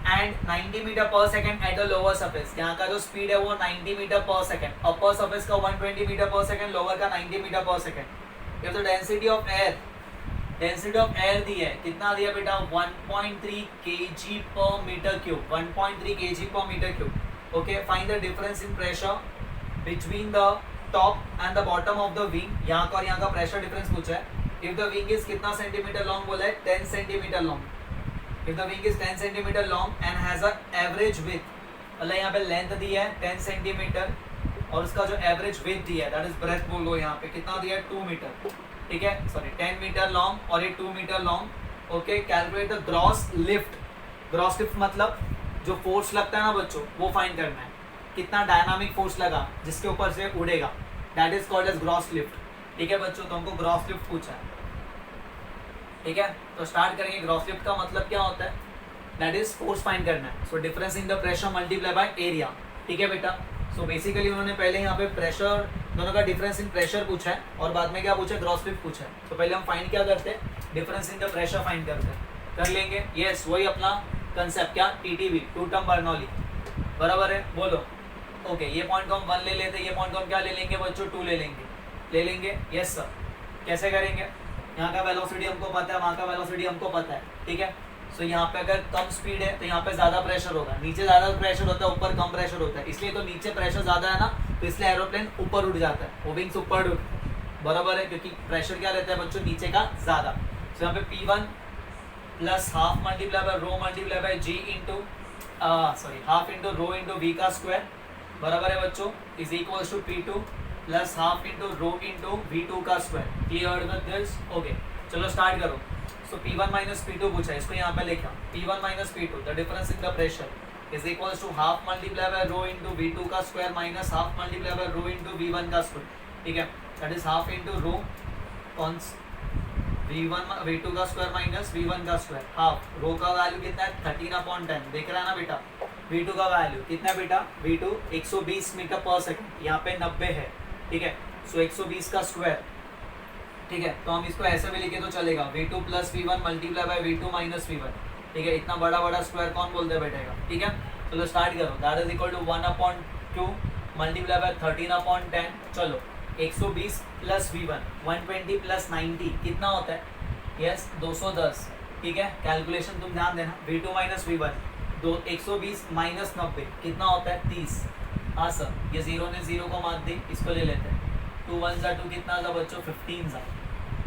and 90 metre per second at the lower surface. यहाँ का जो speed है वो 90 metre per second, upper surface का 120 मीटर पर सेकंड, लोअर का 90 मीटर पर सेकंड. ये तो density of air, density of air दी है, कितना दिया बेटा 1.3 kg per metre cube, 1.3 kg per metre cube. Okay find the difference in pressure between the top and the bottom of the wing. यहाँ का और यहाँ का प्रेशर डिफरेंस पूछा है. इफ द विंग इज कितना सेंटीमीटर लॉन्ग बोला है 10 centimetre long. If the wing is 10 centimeter long and has a average width, मतलब यहाँ पे लेंथ दी है 10 सेंटीमीटर और उसका जो एवरेज विड्थ दिया है दैट इज ब्रेथ बोल लो, यहाँ पे कितना दिया है 2 मीटर. ठीक है सॉरी 10 मीटर लॉन्ग और ये 2 metre long. Okay calculate the gross lift. Gross lift मतलब जो फोर्स लगता है ना बच्चों वो फाइंड करना है, कितना डायनामिक फोर्स लगा जिसके ऊपर से उड़ेगा, that is called as gross lift. ठीक है बच्चों, तो हमको ग्रॉस लिफ्ट पूछा है. ठीक है तो स्टार्ट करेंगे. ग्रॉस लिफ्ट का मतलब क्या होता है, दैट इज फोर्स फाइंड करना है. So difference in the pressure multiply by area. ठीक है बेटा, सो बेसिकली उन्होंने पहले यहाँ पे प्रेशर दोनों का डिफरेंस इन प्रेशर पूछा है और बाद में क्या पूछा है ग्रॉस लिफ्ट पूछा है. तो पहले हम फाइंड क्या करते हैं, difference in the pressure find करते हैं, कर लेंगे. यस वही अपना कंसेप्ट क्या TTB, टू टर्म बर्नौली. बराबर है बोलो. ओके ये पॉइंट को हम 1 ले लेते हैं, ये पॉइंट को हम क्या ले लेंगे बच्चों 2 ले लेंगे. Yes sir. कैसे करेंगे, यहाँ का वेलोसिटी हमको पता है, वहाँ का वेलोसिटी हमको पता है. ठीक है सो यहाँ पे अगर कम स्पीड है तो यहाँ पे ज्यादा प्रेशर होगा, नीचे ज्यादा प्रेशर होता है, ऊपर कम प्रेशर होता है, इसलिए तो नीचे प्रेशर ज्यादा है ना, तो इसलिए एरोप्लेन ऊपर उड़ जाता है, वो विंग्स ऊपर उड़. बराबर है, क्योंकि प्रेशर क्या रहता है बच्चों नीचे का ज्यादा. सो यहाँ पे P1 plus half multiply by rho multiply by G into half into rho into V का स्क्वायर. बराबर है बच्चों, is equal to P2 plus half into rho into V2 का square. Clear with this? Okay चलो start करो. So P1 minus P2 पूछा है, इसको यहाँ पे लिखा P1 minus P2 the difference in the pressure is equal to half multiply by rho into V2 का square minus half multiply by rho into V1 का स्क्वायर. ठीक है that is half into rho V2 का square minus V1 का square. Half rho का value कितना है 13/10. देख रहा है ना बेटा, V2 का वैल्यू कितना है बेटा, V2 120 मीटर पर सेकंड, यहाँ पे 90 है. ठीक है सो 120 का स्क्वायर. ठीक है तो हम इसको ऐसे भी लिखे तो चलेगा V2 plus V1 multiply by V2 minus V1. ठीक है इतना बड़ा बड़ा स्क्वायर कौन बोलते बैठेगा. ठीक है चलो स्टार्ट करो. That is equal to 1/2 multiply by 13/10. चलो 120 प्लस V1 120 प्लस 90 कितना होता है, यस 210. ठीक है कैलकुलेशन तुम ध्यान देना. V2 माइनस V1 120 माइनस 90 कितना होता है 30. हाँ सर, ये 0 ने 0 को मार दी, इसको ले लेते हैं. 2 1 जा 2 कितना था बच्चों 15 जा,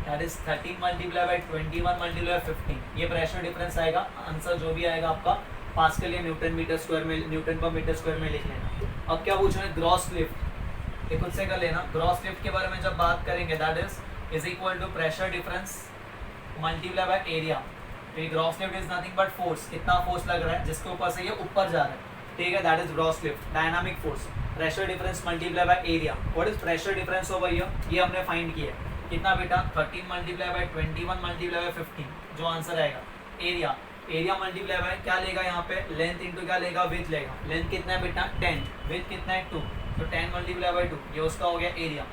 that is 13 multiply by 21 multiply 15. ये प्रेशर डिफरेंस आएगा. आंसर जो भी आएगा आपका पास्कल या न्यूटन मीटर स्क्वायर में, न्यूटन पर मीटर स्क्वायर में लिख लेना. अब क्या पूछ रहे हैं ग्रॉस लिफ्ट, ये खुद से कर लेना. ग्रॉस लिफ्ट के बारे में जब बात करेंगे that is equal to pressure difference multiply by area. तो ये gross lift is nothing but force, कितना फोर्स लग रहा है जिसके ऊपर से ये ऊपर जा रहा है, ठीक है, that is gross lift. Dynamic force, pressure difference multiply by area. What is pressure difference over here, ये हमने फाइंड किया है, कितना बेटा 13 मल्टीप्लाई बाय 21 मल्टीप्लाई बाय 15, जो आंसर आएगा। एरिया, एरिया मल्टीप्लाई बाय क्या लेगा यहाँ पे, लेंथ इंटू क्या लेगा, विड्थ लेगा। लेंथ कितना है बेटा 10, विड्थ कितना है 2, तो 10 मल्टीप्लाई बाय 2, ये उसका हो गया एरिया।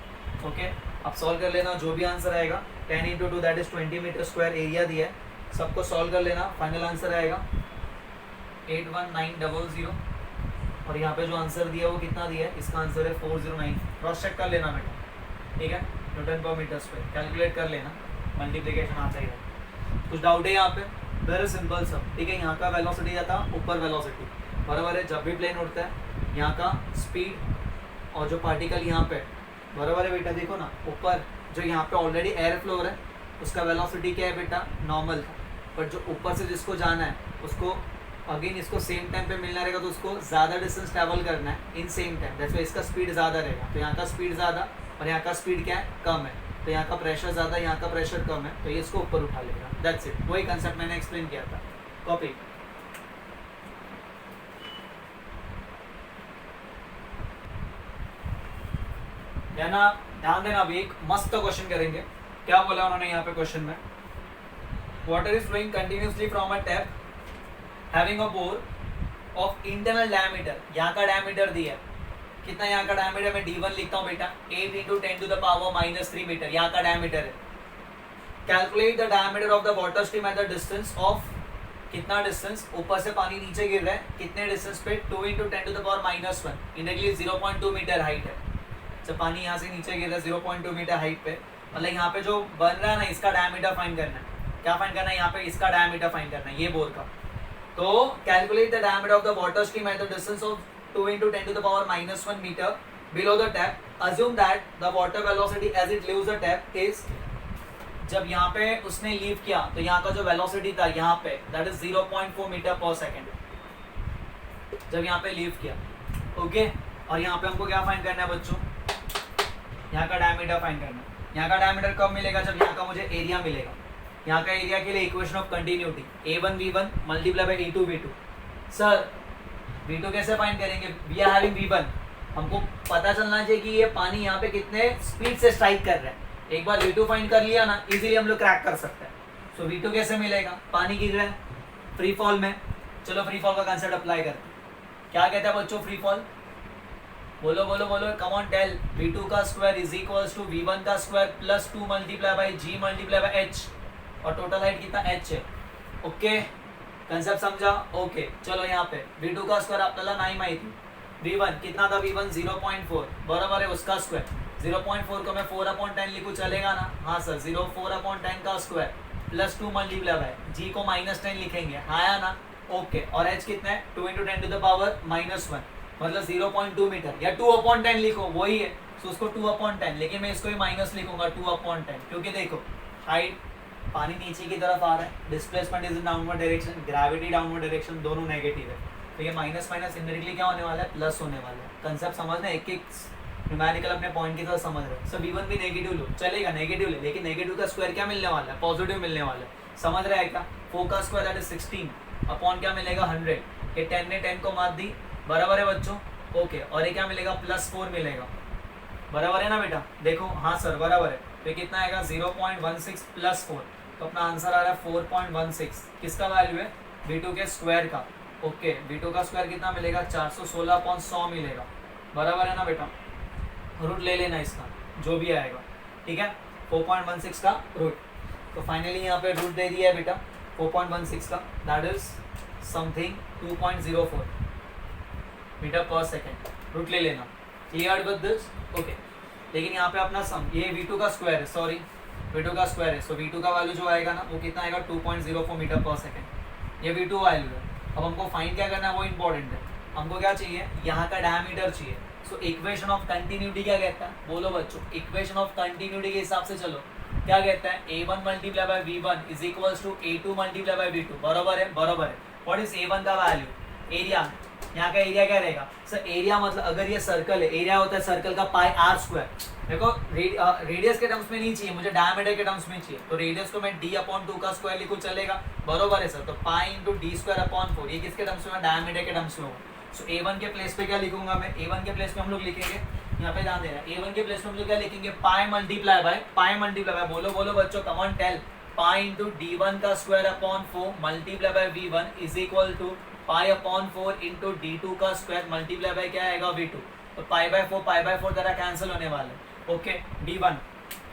ओके, अब सॉल्व कर लेना, जो भी आंसर आएगा 10 into 2 that is 20 metre square area दिया है, सबको सॉल्व कर लेना, फाइनल आंसर आएगा 81900। और यहाँ पे जो आंसर दिया वो कितना दिया है, इसका आंसर है 409। क्रॉस चेक कर लेना बेटा, ठीक है, न्यूटन पर मीटर स्क्वायर कैलकुलेट कर लेना, मल्टीप्लिकेशन आता ही है। कुछ डाउट है यहाँ पे, वेरी सिंपल सब, ठीक है। यहाँ का वेलोसिटी जाता ऊपर वेलोसिटी, बराबर है, जब भी प्लेन उड़ता है यहाँ का स्पीड और जो पार्टिकल यहाँ पे, बराबर है बेटा, देखो ना ऊपर जो यहाँ पे ऑलरेडी एयर फ्लो हो रहा है उसका वेलोसिटी क्या है बेटा, नॉर्मल था, बट जो ऊपर से जिसको जाना है उसको अगेन इसको सेम टाइम पे मिलना रहेगा, तो उसको ज़्यादा डिस्टेंस ट्रैवल करना है in same time, that's why इसका स्पीड ज़्यादा रहेगा। तो यहाँ का स्पीड ज़्यादा और यहाँ का स्पीड क्या है, कम है, तो यहाँ का प्रेशर ज़्यादा, यहाँ का प्रेशर कम है, तो ये इसको ऊपर उठा लेगा, दैट्स इट। वही कंसेप्ट मैंने एक्सप्लेन किया था। कॉपी, ना ध्यान देना, अभी एक मस्त क्वेश्चन करेंगे। क्या बोला उन्होंने यहाँ पे क्वेश्चन में, water is flowing continuously from a tap having a bore of internal diameter, यहाँ का डायमीटर दिया है, कितना यहाँ का डायमीटर, मैं d1 लिखता हूँ बेटा, 8 into 10 to the power -3 metre यहाँ का डायमीटर है। Calculate the diameter of the water stream at the distance of, कितना डिस्टेंस, ऊपर से पानी नीचे गिर रहा है, कितने डिस्टेंस पे, 2 इंटू 10 टू द पावर -1, इनके 0.2 मीटर हाइट है। जब पानी यहाँ से नीचे गिर रहा है 0.2 मीटर हाइट पे, मतलब यहाँ पे जो बन रहा है ना, इसका डायमीटर फाइंड करना है। क्या फाइंड करना है यहाँ पे, इसका डायमीटर फाइंड करना है, ये बोर का। तो calculate the diameter of the water stream at the distance of 2 into 10 to the power -1 meter below the tap. Assume that the water velocity as it leaves the tap is, जब यहाँ पे उसने leave किया तो यहाँ का जो velocity था यहाँ पे that is 0.4 metre per second, जब यहाँ पे लीव किया, ओके। और यहाँ पे हमको क्या फाइंड करना है बच्चों, यहाँ का डायमीटर फाइंड करना है। यहाँ का डायमीटर कब मिलेगा, जब यहाँ का मुझे एरिया मिलेगा। यहाँ का एरिया के लिए equation of continuity A1V1 multiply by A2V2। Sir V2 कैसे फाइंड करेंगे, वी आर हैविंग V1, हमको पता चलना चाहिए कि ये पानी यहाँ पे कितने स्पीड से स्ट्राइक कर रहा है। एक बार V2 फाइंड कर लिया ना, इजीली हम लोग क्रैक कर सकते हैं। सो V2 कैसे मिलेगा, पानी गिर रहा है फ्री फॉल में, चलो फ्री फॉल का कंसेप्ट अप्लाई करते हैं। क्या कहता है बच्चों फ्री फॉल, बोलो बोलो बोलो, कम ऑन टेल। V2 का square is equals to V1 का square plus 2 multiply by G multiply by H, और टोटल हाइट कितना H है। ओके, कंसेप्ट समझा, ओके। चलो यहाँ पे V2 का स्क्वायर आपल्याला नहीं माहिती, V1 कितना था, V1 0.4, बराबर है उसका स्क्वायर। 0.4 को मैं 4/10 लिखूँ, चलेगा ना, हाँ सर। 4/10 का square plus 2 multiply by G को -10 लिखेंगे, हाँ या ना, ओके। और H कितना है, 2 इंटू 10 टू द पावर -1, मतलब 0.2 मीटर, या 2/10 लिखो, वही है, तो उसको 2/10, लेकिन मैं इसको भी माइनस लिखूंगा 2/10, क्योंकि देखो हाइट पानी नीचे की तरफ आ रहा है, displacement is in downward direction, gravity downward direction, दोनों नेगेटिव है, तो ये माइनस माइनस इनडायरेक्टली क्या होने वाला है, प्लस होने वाला है। कंसेप्ट समझना, एक एक न्यूमेरिकल अपने पॉइंट की तरह समझ रहे हैं। सो V1 भी नेगेटिव लो, चलेगा नेगेटिव ले, लेकिन नेगेटिव का स्क्वायर क्या मिलने वाला है, पॉजिटिव मिलने वाला है, समझ रहे हैं क्या। 4 का स्क्वायर दैट इज 16 अपॉन क्या मिलेगा 100, ये 10 ने 10 को मार दी, बराबर है बच्चों, ओके। और ये क्या मिलेगा, +4 मिलेगा, बराबर है ना बेटा, देखो हाँ सर बराबर है। तो ये कितना आएगा 0.16 + 4, तो अपना आंसर आ रहा है 4.16, किसका वैल्यू है, V2 के स्क्वायर का, ओके। V2 का स्क्वायर कितना मिलेगा, 416/100 मिलेगा, बराबर है ना बेटा। रूट ले लेना इसका, जो भी आएगा, ठीक है, 4.16 का रूट। तो फाइनली यहाँ पे रूट दे दिया है बेटा 4.16 का, that is something 2.04 metre per second, root ले लेना, क्लियर विद दिस, ओके। लेकिन यहाँ पे अपना सम, ये V2 का स्क्वायर है, सॉरी V2 का स्क्वायर है, सो V2 का वैल्यू जो आएगा ना वो कितना आएगा 2.04 मीटर पर सेकेंड, ये V2 वैल्यू है। अब हमको फाइंड क्या करना है, वो इंपॉर्टेंट है, हमको क्या चाहिए, यहाँ का डायमीटर चाहिए। सो इक्वेशन ऑफ कंटिन्यूटी क्या कहता है, बोलो बच्चों, इक्वेशन ऑफ कंटिन्यूटी के हिसाब से चलो, क्या कहता है, A1 multiply by V1 is equals to A2 multiply by V2, बराबर है, बराबर है। व्हाट इज A1 का वैल्यू, एरिया, यहाँ का एरिया क्या रहेगा सर? एरिया मतलब अगर ये सर्कल है, एरिया होता है सर्कल का पाई आर स्क्वायर। देखो रेडियस के टर्म्स में नहीं चाहिए मुझे, डायमीटर के टर्म्स में चाहिए। तो रेडियस को मैं d अपॉन 2 का स्क्वायर लिखूं चलेगा, बरोबर है सर। तो pi into D square upon 4, ये किसके टर्म्स में? डायमीटर के टर्म्स में होगा। सो a1 के प्लेस पे क्या लिखूंगा मैं? a1 के प्लेस पे हम लोग लिखेंगे, यहाँ पे ध्यान देना, a1 के प्लेस में हम लोग क्या लिखेंगे? पाई मल्टीप्लाई बाय, बोलो बोलो बच्चों, come on tell. Pi into d1 का square upon 4 multiply by v1 is equal to pi upon 4 into d2 का स्क्वायर मल्टीप्लाई बाय क्या आएगा? v2। तो पाई बाय 4 तरह कैंसिल होने वाले। ओके, d1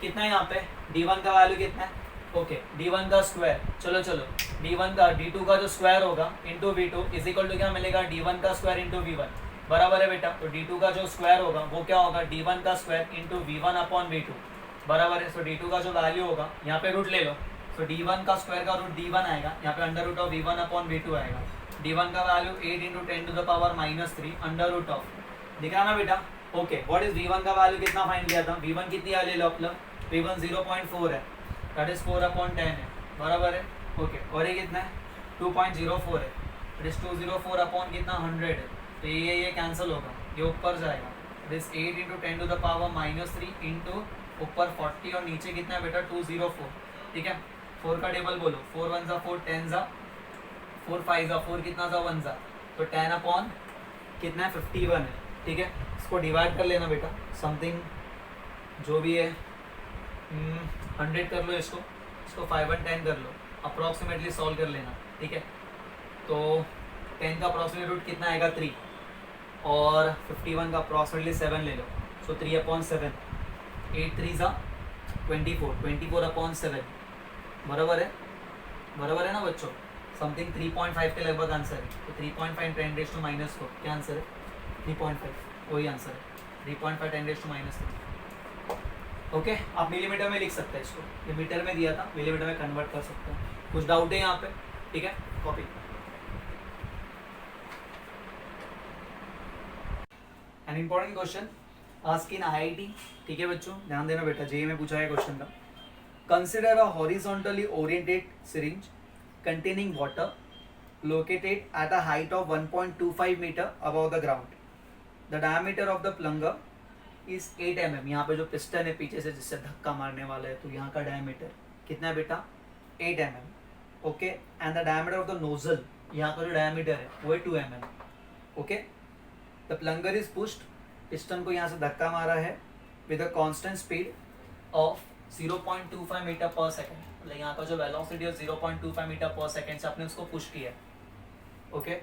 कितना है यहाँ पे? d1 का वैल्यू कितना है? ओके, d1 का स्क्वायर, चलो d1 का d2 का जो स्क्वायर होगा into v2 is equal to क्या मिलेगा? d1 का स्क्वायर इंटू v1, बराबर है बेटा। तो d2 का जो स्क्वायर होगा वो क्या होगा? d1 का square into v1 upon v2, बराबर है। सो d2 का जो वैल्यू होगा यहाँ पे रूट ले लो। सो d1 का स्क्वायर का रूट d1 आएगा, यहाँ पे under root of v1 upon v2 आएगा। d1 का value 8 into 10 to the power -3 under root of, दिख रहा ना बेटा? ओके, व्हाट इज v1 का वैल्यू कितना फाइंड किया था? v1 कितनी आ ले लो अपना? v1 0.4 है, दैट इज 4 अपॉन 10 है, बराबर है। ओके, और ये कितना है? 2.04 है, दैट इज 204 अपॉन कितना? 100 है। तो ये कैंसिल होगा, ये ऊपर जाएगा। This 8 into 10 to the power -3 into ऊपर 40 और नीचे कितना है बेटा? 204, ठीक है। 4 का टेबल बोलो, 4 1 4 10 जा 4 5 4 कितना जा? 1 जा, तो 10 अपॉन कितना है? 51 है, ठीक है। इसको डिवाइड कर लेना बेटा, समथिंग जो भी है 100 कर लो, इसको 5 और 10 कर लो, अप्रॉक्सीमेटली सॉल्व कर लेना, ठीक है। तो 10 का अप्रॉक्सीमेट रूट कितना आएगा? 3, और 51 का अप्रॉक्सीमेटली 7 ले लो। सो 3 अपॉन 7, 8 3 जा 24 अपॉन 7, बराबर है ना बच्चों? समथिंग 3.5 के लगभग आंसर है। तो 3.5 10⁻⁴ क्या आंसर है? 3.5, वही आंसर है, 3.5 10⁻⁴। ओके, आप मिलीमीटर में लिख सकते हैं इसको, ये मीटर में दिया था, मिलीमीटर में कन्वर्ट कर सकते हैं। कुछ डाउट है यहाँ पे? ठीक है, copy. An important question ask in IIT, ठीक है बच्चों, ध्यान देना बेटा, जेईई में पूछा है क्वेश्चन का। Consider a horizontally oriented syringe containing water located at a height of 1.25 meter above the ground. The diameter of the plunger is 8 mm. यहाँ पे जो पिस्टन है पीछे से जिससे धक्का मारने वाला है, तो यहाँ का डायमीटर कितना है बेटा? 8 mm. Okay, and the diameter of the nozzle, यहाँ का जो डायमीटर है वो है 2 mm. Okay, the plunger is pushed, piston को यहाँ से धक्का मारा है with a constant speed of 0.25 metre per second. मतलब यहाँ का जो वेलोसिटी है 0.25 मीटर पर सेकेंड से आपने उसको पुश किया। Okay,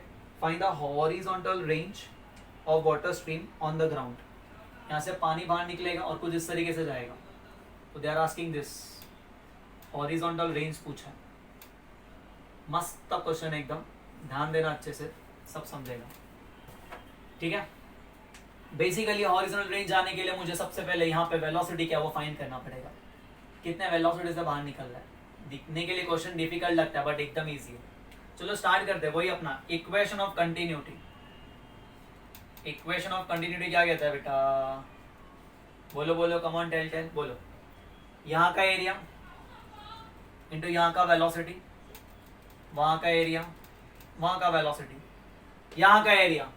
find the horizontal range of water stream on the ground. यहाँ से पानी बाहर निकलेगा और कुछ इस तरीके से जाएगा। तो they are asking this, horizontal range पूछा है। मस्त क्वेश्चन है एकदम, ध्यान देना अच्छे से, सब समझेगा, ठीक है। बेसिकली हॉरिजॉन्टल रेंज जाने के लिए मुझे सबसे पहले यहाँ पे वेलोसिटी क्या वो फाइंड करना पड़ेगा, कितने वेलोसिटी से बाहर निकल रहा है। दिखने के लिए क्वेश्चन डिफिकल्ट लगता है बट एकदम इजी है। चलो स्टार्ट करते हैं, वही अपना equation of continuity. Equation of continuity क्या कहता है बेटा? बोलो बोलो, कम ऑन टेल बोलो। यहाँ का एरिया इंटू यहाँ का वेलोसिटी, वहाँ का एरिया, वहाँ का वेलोसिटी, यहाँ का एरिया,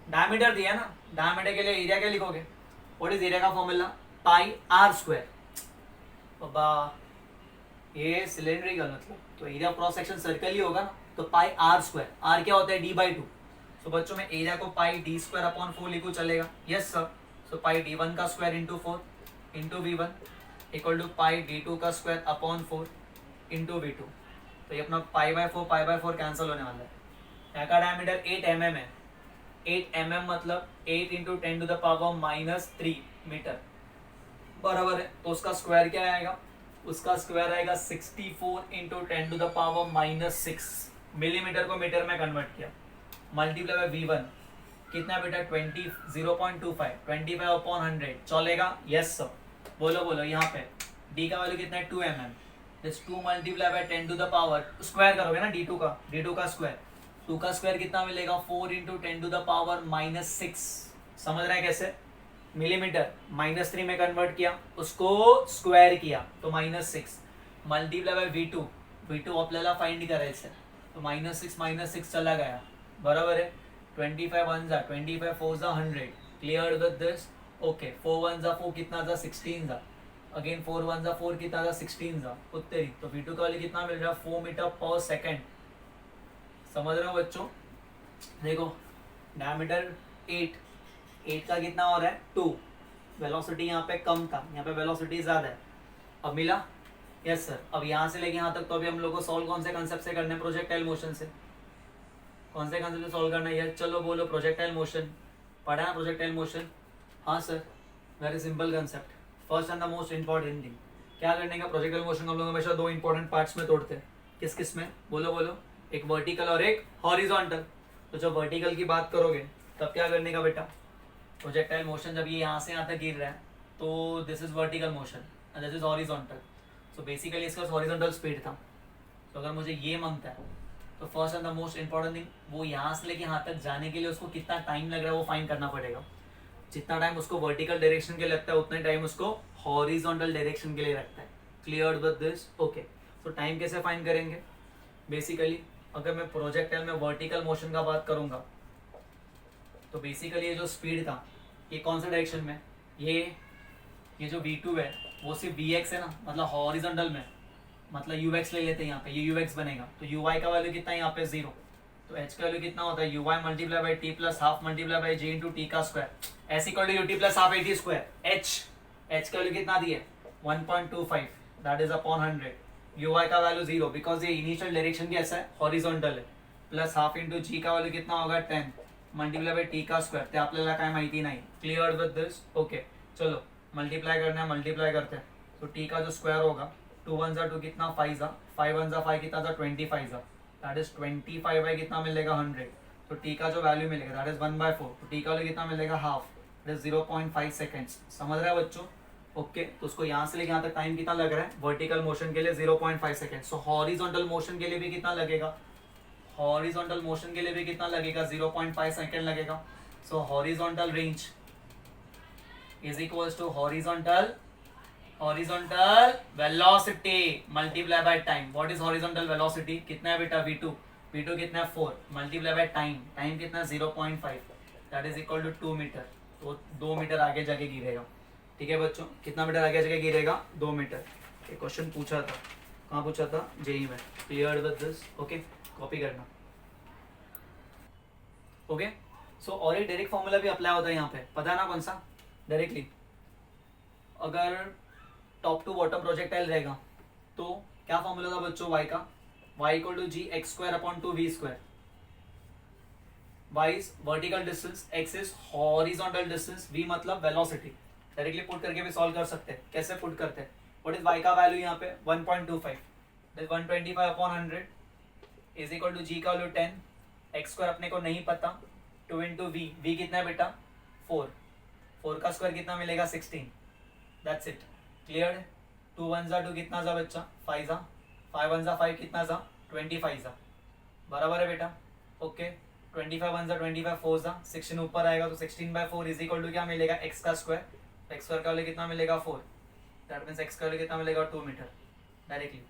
डायमीटर दिया ना, डायमीटर के लिए एरिया क्या लिखोगे? व्हाट इज एरिया का फॉर्मूला? Pi r square. बाबा ये सिलेंड्रिकल मतलब तो एरिया क्रॉस सेक्शन सर्कल ही होगा ना, तो पाई आर स्क्वायर, आर क्या होता है? d/2। सो बच्चों में एरिया को पाई d स्क्वायर अपॉन 4 लिखूं चलेगा? Yes sir. सो पाई d1 का square into 4 into v1 equal to pi d2 का स्क्वायर अपॉन 4 इंटू v2। तो ये अपना पाई/4 कैंसिल होने वाला है। यहाँ का डायमीटर 8 mm है, 8 mm मतलब 8 into 10 to the power -3 metre, बराबर है। तो उसका स्क्वायर क्या आएगा? उसका स्क्वायर आएगा 64 into 10 to the power -6। Millimetre को मीटर में कन्वर्ट किया, मल्टीप्लाई बाय v1 कितना बेटा? 0.25 अपॉन 100 चलेगा? Yes sir. बोलो बोलो, यहाँ पे d का वैल्यू कितना है? 2 mm। This 2 multiply by 10 to the power, square करोगे ना d2 का स्क्वायर, 2 का स्क्वायर कितना मिलेगा? 4 इंटू 10 टू द पावर -6। समझ रहे हैं कैसे? मिलीमीटर -3 में कन्वर्ट किया, उसको स्क्वायर किया तो -6 मल्टीप्लाई बाय v2 आपल्याला फाइंड करायचं है, तो -6 चला गया, बराबर है। 25 1 जा 25 4 जा 100 क्लियर विद दिस ओके 4 1 जा 4 कितना जा 16 जा अगेन 4 1 जा 4 कितना जा 16 जा उत्तरी तो V2 का वैल्यू कितना मिल रहा है 4 मीटर पर सेकंड समझ रहे हो बच्चों देखो डायमीटर 8 का कितना हो रहा है 2 वेलोसिटी यहाँ पे कम था यहाँ पे वेलोसिटी ज्यादा है अब मिला यस सर अब यहाँ से लेके यहाँ तक तो अभी हम लोग को सॉल्व कौन से कंसेप्ट से करना है प्रोजेक्टाइल मोशन से कौन से कंसेप्ट से सॉल्व करना है चलो बोलो प्रोजेक्टाइल मोशन पढ़ा है प्रोजेक्टाइल मोशन हाँ sir very simple concept first and the most important thing क्या करने का प्रोजेक्टाइल मोशन हम लोग हमेशा दो इंपॉर्टेंट पार्ट्स में तोड़ते हैं किस किस में बोलो बोलो एक वर्टिकल और एक हॉरिजॉन्टल तो जब वर्टिकल की बात करोगे तब क्या करने का बेटा प्रोजेक्टाइल मोशन जब ये यहाँ से यहाँ तक गिर रहा है तो this is vertical motion and this is horizontal so basically इसका हॉरिजॉन्टल स्पीड था तो अगर मुझे ये मांगता है तो first and the most important thing वो यहाँ से लेके यहाँ तक जाने के लिए उसको कितना टाइम लग रहा है वो फाइंड करना पड़ेगा जितना टाइम उसको वर्टिकल डायरेक्शन के लिए लगता है उतना टाइम उसको हॉरिजॉन्टल डायरेक्शन के लिए लगता है क्लियर विद दिस ओके तो टाइम कैसे फाइंड करेंगे बेसिकली अगर मैं प्रोजेक्टाइल में वर्टिकल मोशन का बात करूंगा तो बेसिकली ये जो स्पीड था ये कौन सा डायरेक्शन में ये जो V2 है वो सिर्फ Vx है ना मतलब हॉरिजॉन्टल में मतलब Ux ले लेते हैं यहाँ पे ये Ux बनेगा तो Uy का वैल्यू कितना है यहाँ पे 0 तो H का वैल्यू कितना होता है Uy multiply by t plus half multiply by g into t का square S equal to ut plus half at square H का वैल्यू कितना दिए 1.25 दैट इज अपॉन 100 Uy का वैल्यू 0 बिकॉज ये इनिशियल डायरेक्शन कैसा है हॉरिजॉन्टल है plus half into जी का वैल्यू कितना होगा 10 मल्टीप्लाई बाय टी का स्क्वायर ते आपल्याला काय माहिती नाही क्लियर विद दिस ओके चलो मल्टीप्लाई करना है मल्टीप्लाई करते हैं तो टी का जो स्क्वायर होगा 2 1 जा 2 कितना 5 जा 5 1 जा 5 कितना जा 25 जा दैट इज 25 बाय कितना मिलेगा 100 तो टी का जो वैल्यू मिलेगा दैट इज 1/4 तो टी का वैल्यू कितना मिलेगा हाफ दैट इज 0.5 सेकंड्स समझ रहे हैं बच्चों ओके तो उसको यहाँ से लेके यहाँ तक टाइम कितना लग रहा है वर्टिकल मोशन के लिए 0.5 सेकंड सो हॉरिजॉन्टल मोशन के लिए भी कितना लगेगा हॉरिजॉन्टल मोशन के लिए भी कितना लगेगा 0.5 सेकंड लगेगा so horizontal range is equals to horizontal velocity multiply by time what is horizontal velocity कितना है बेटा v2 कितना है 4 मल्टीप्लाई बाय टाइम कितना है 0.5 that is equal to 2 metre तो 2 मीटर आगे जाके गिरेगा ठीक है बच्चों कितना मीटर आगे जाके गिरेगा 2 मीटर ये क्वेश्चन पूछा था कहाँ पूछा था जेई में clear with this okay copy करना ओके सो और एक डायरेक्ट फॉर्मूला भी अप्लाई होता है यहाँ पे पता है ना कौन सा डायरेक्टली अगर टॉप टू बॉटम प्रोजेक्टाइल रहेगा तो क्या फॉर्मूला था बच्चों y का y equal to g x square upon 2v square y is vertical distance x is horizontal distance v मतलब वेलोसिटी डायरेक्टली पुट करके भी सॉल्व कर सकते हैं कैसे पुट करते हैं व्हाट इज y का वैल्यू यहाँ पे 1.25 125 upon 100 is equal to g का वैल्यू 10 एक्स स्क्वायर अपने को नहीं पता 2 इंटू वी कितना है बेटा 4 का स्क्वायर कितना मिलेगा 16 दैट्स इट क्लियर 2 1 जा 2 कितना जा बच्चा 5 जा 5 1 जा 5 कितना जा 25 जा बराबर है बेटा ओके 25 1 जा 25 4 जा 16 ऊपर आएगा तो 16/4 इज इक्वल टू क्या मिलेगा एक्स का स्क्वायर एक्स स्क्वायर का वैल्यू कितना मिलेगा 4 दैट मींस एक्स का वैल्यू कितना मिलेगा 2 मीटर डायरेक्टली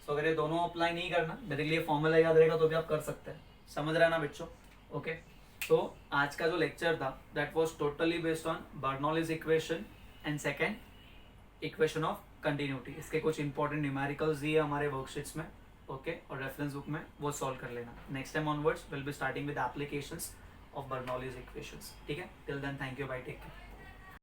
सो अगर ये दोनों अप्लाई नहीं करना डायरेक्टली ये फॉर्मूला याद रहेगा तो भी आप कर सकते हैं समझ रहे हैं ना बच्चों ओके तो आज का जो लेक्चर था that was totally based on Bernoulli's equation and second equation of continuity इसके कुछ इंपॉर्टेंट न्यूमेरिकल्स दिए हमारे वर्कशीट्स में ओके और रेफरेंस बुक में वो सॉल्व कर लेना next time onwards will be starting with applications of Bernoulli's equations ठीक है till then thank you bye take care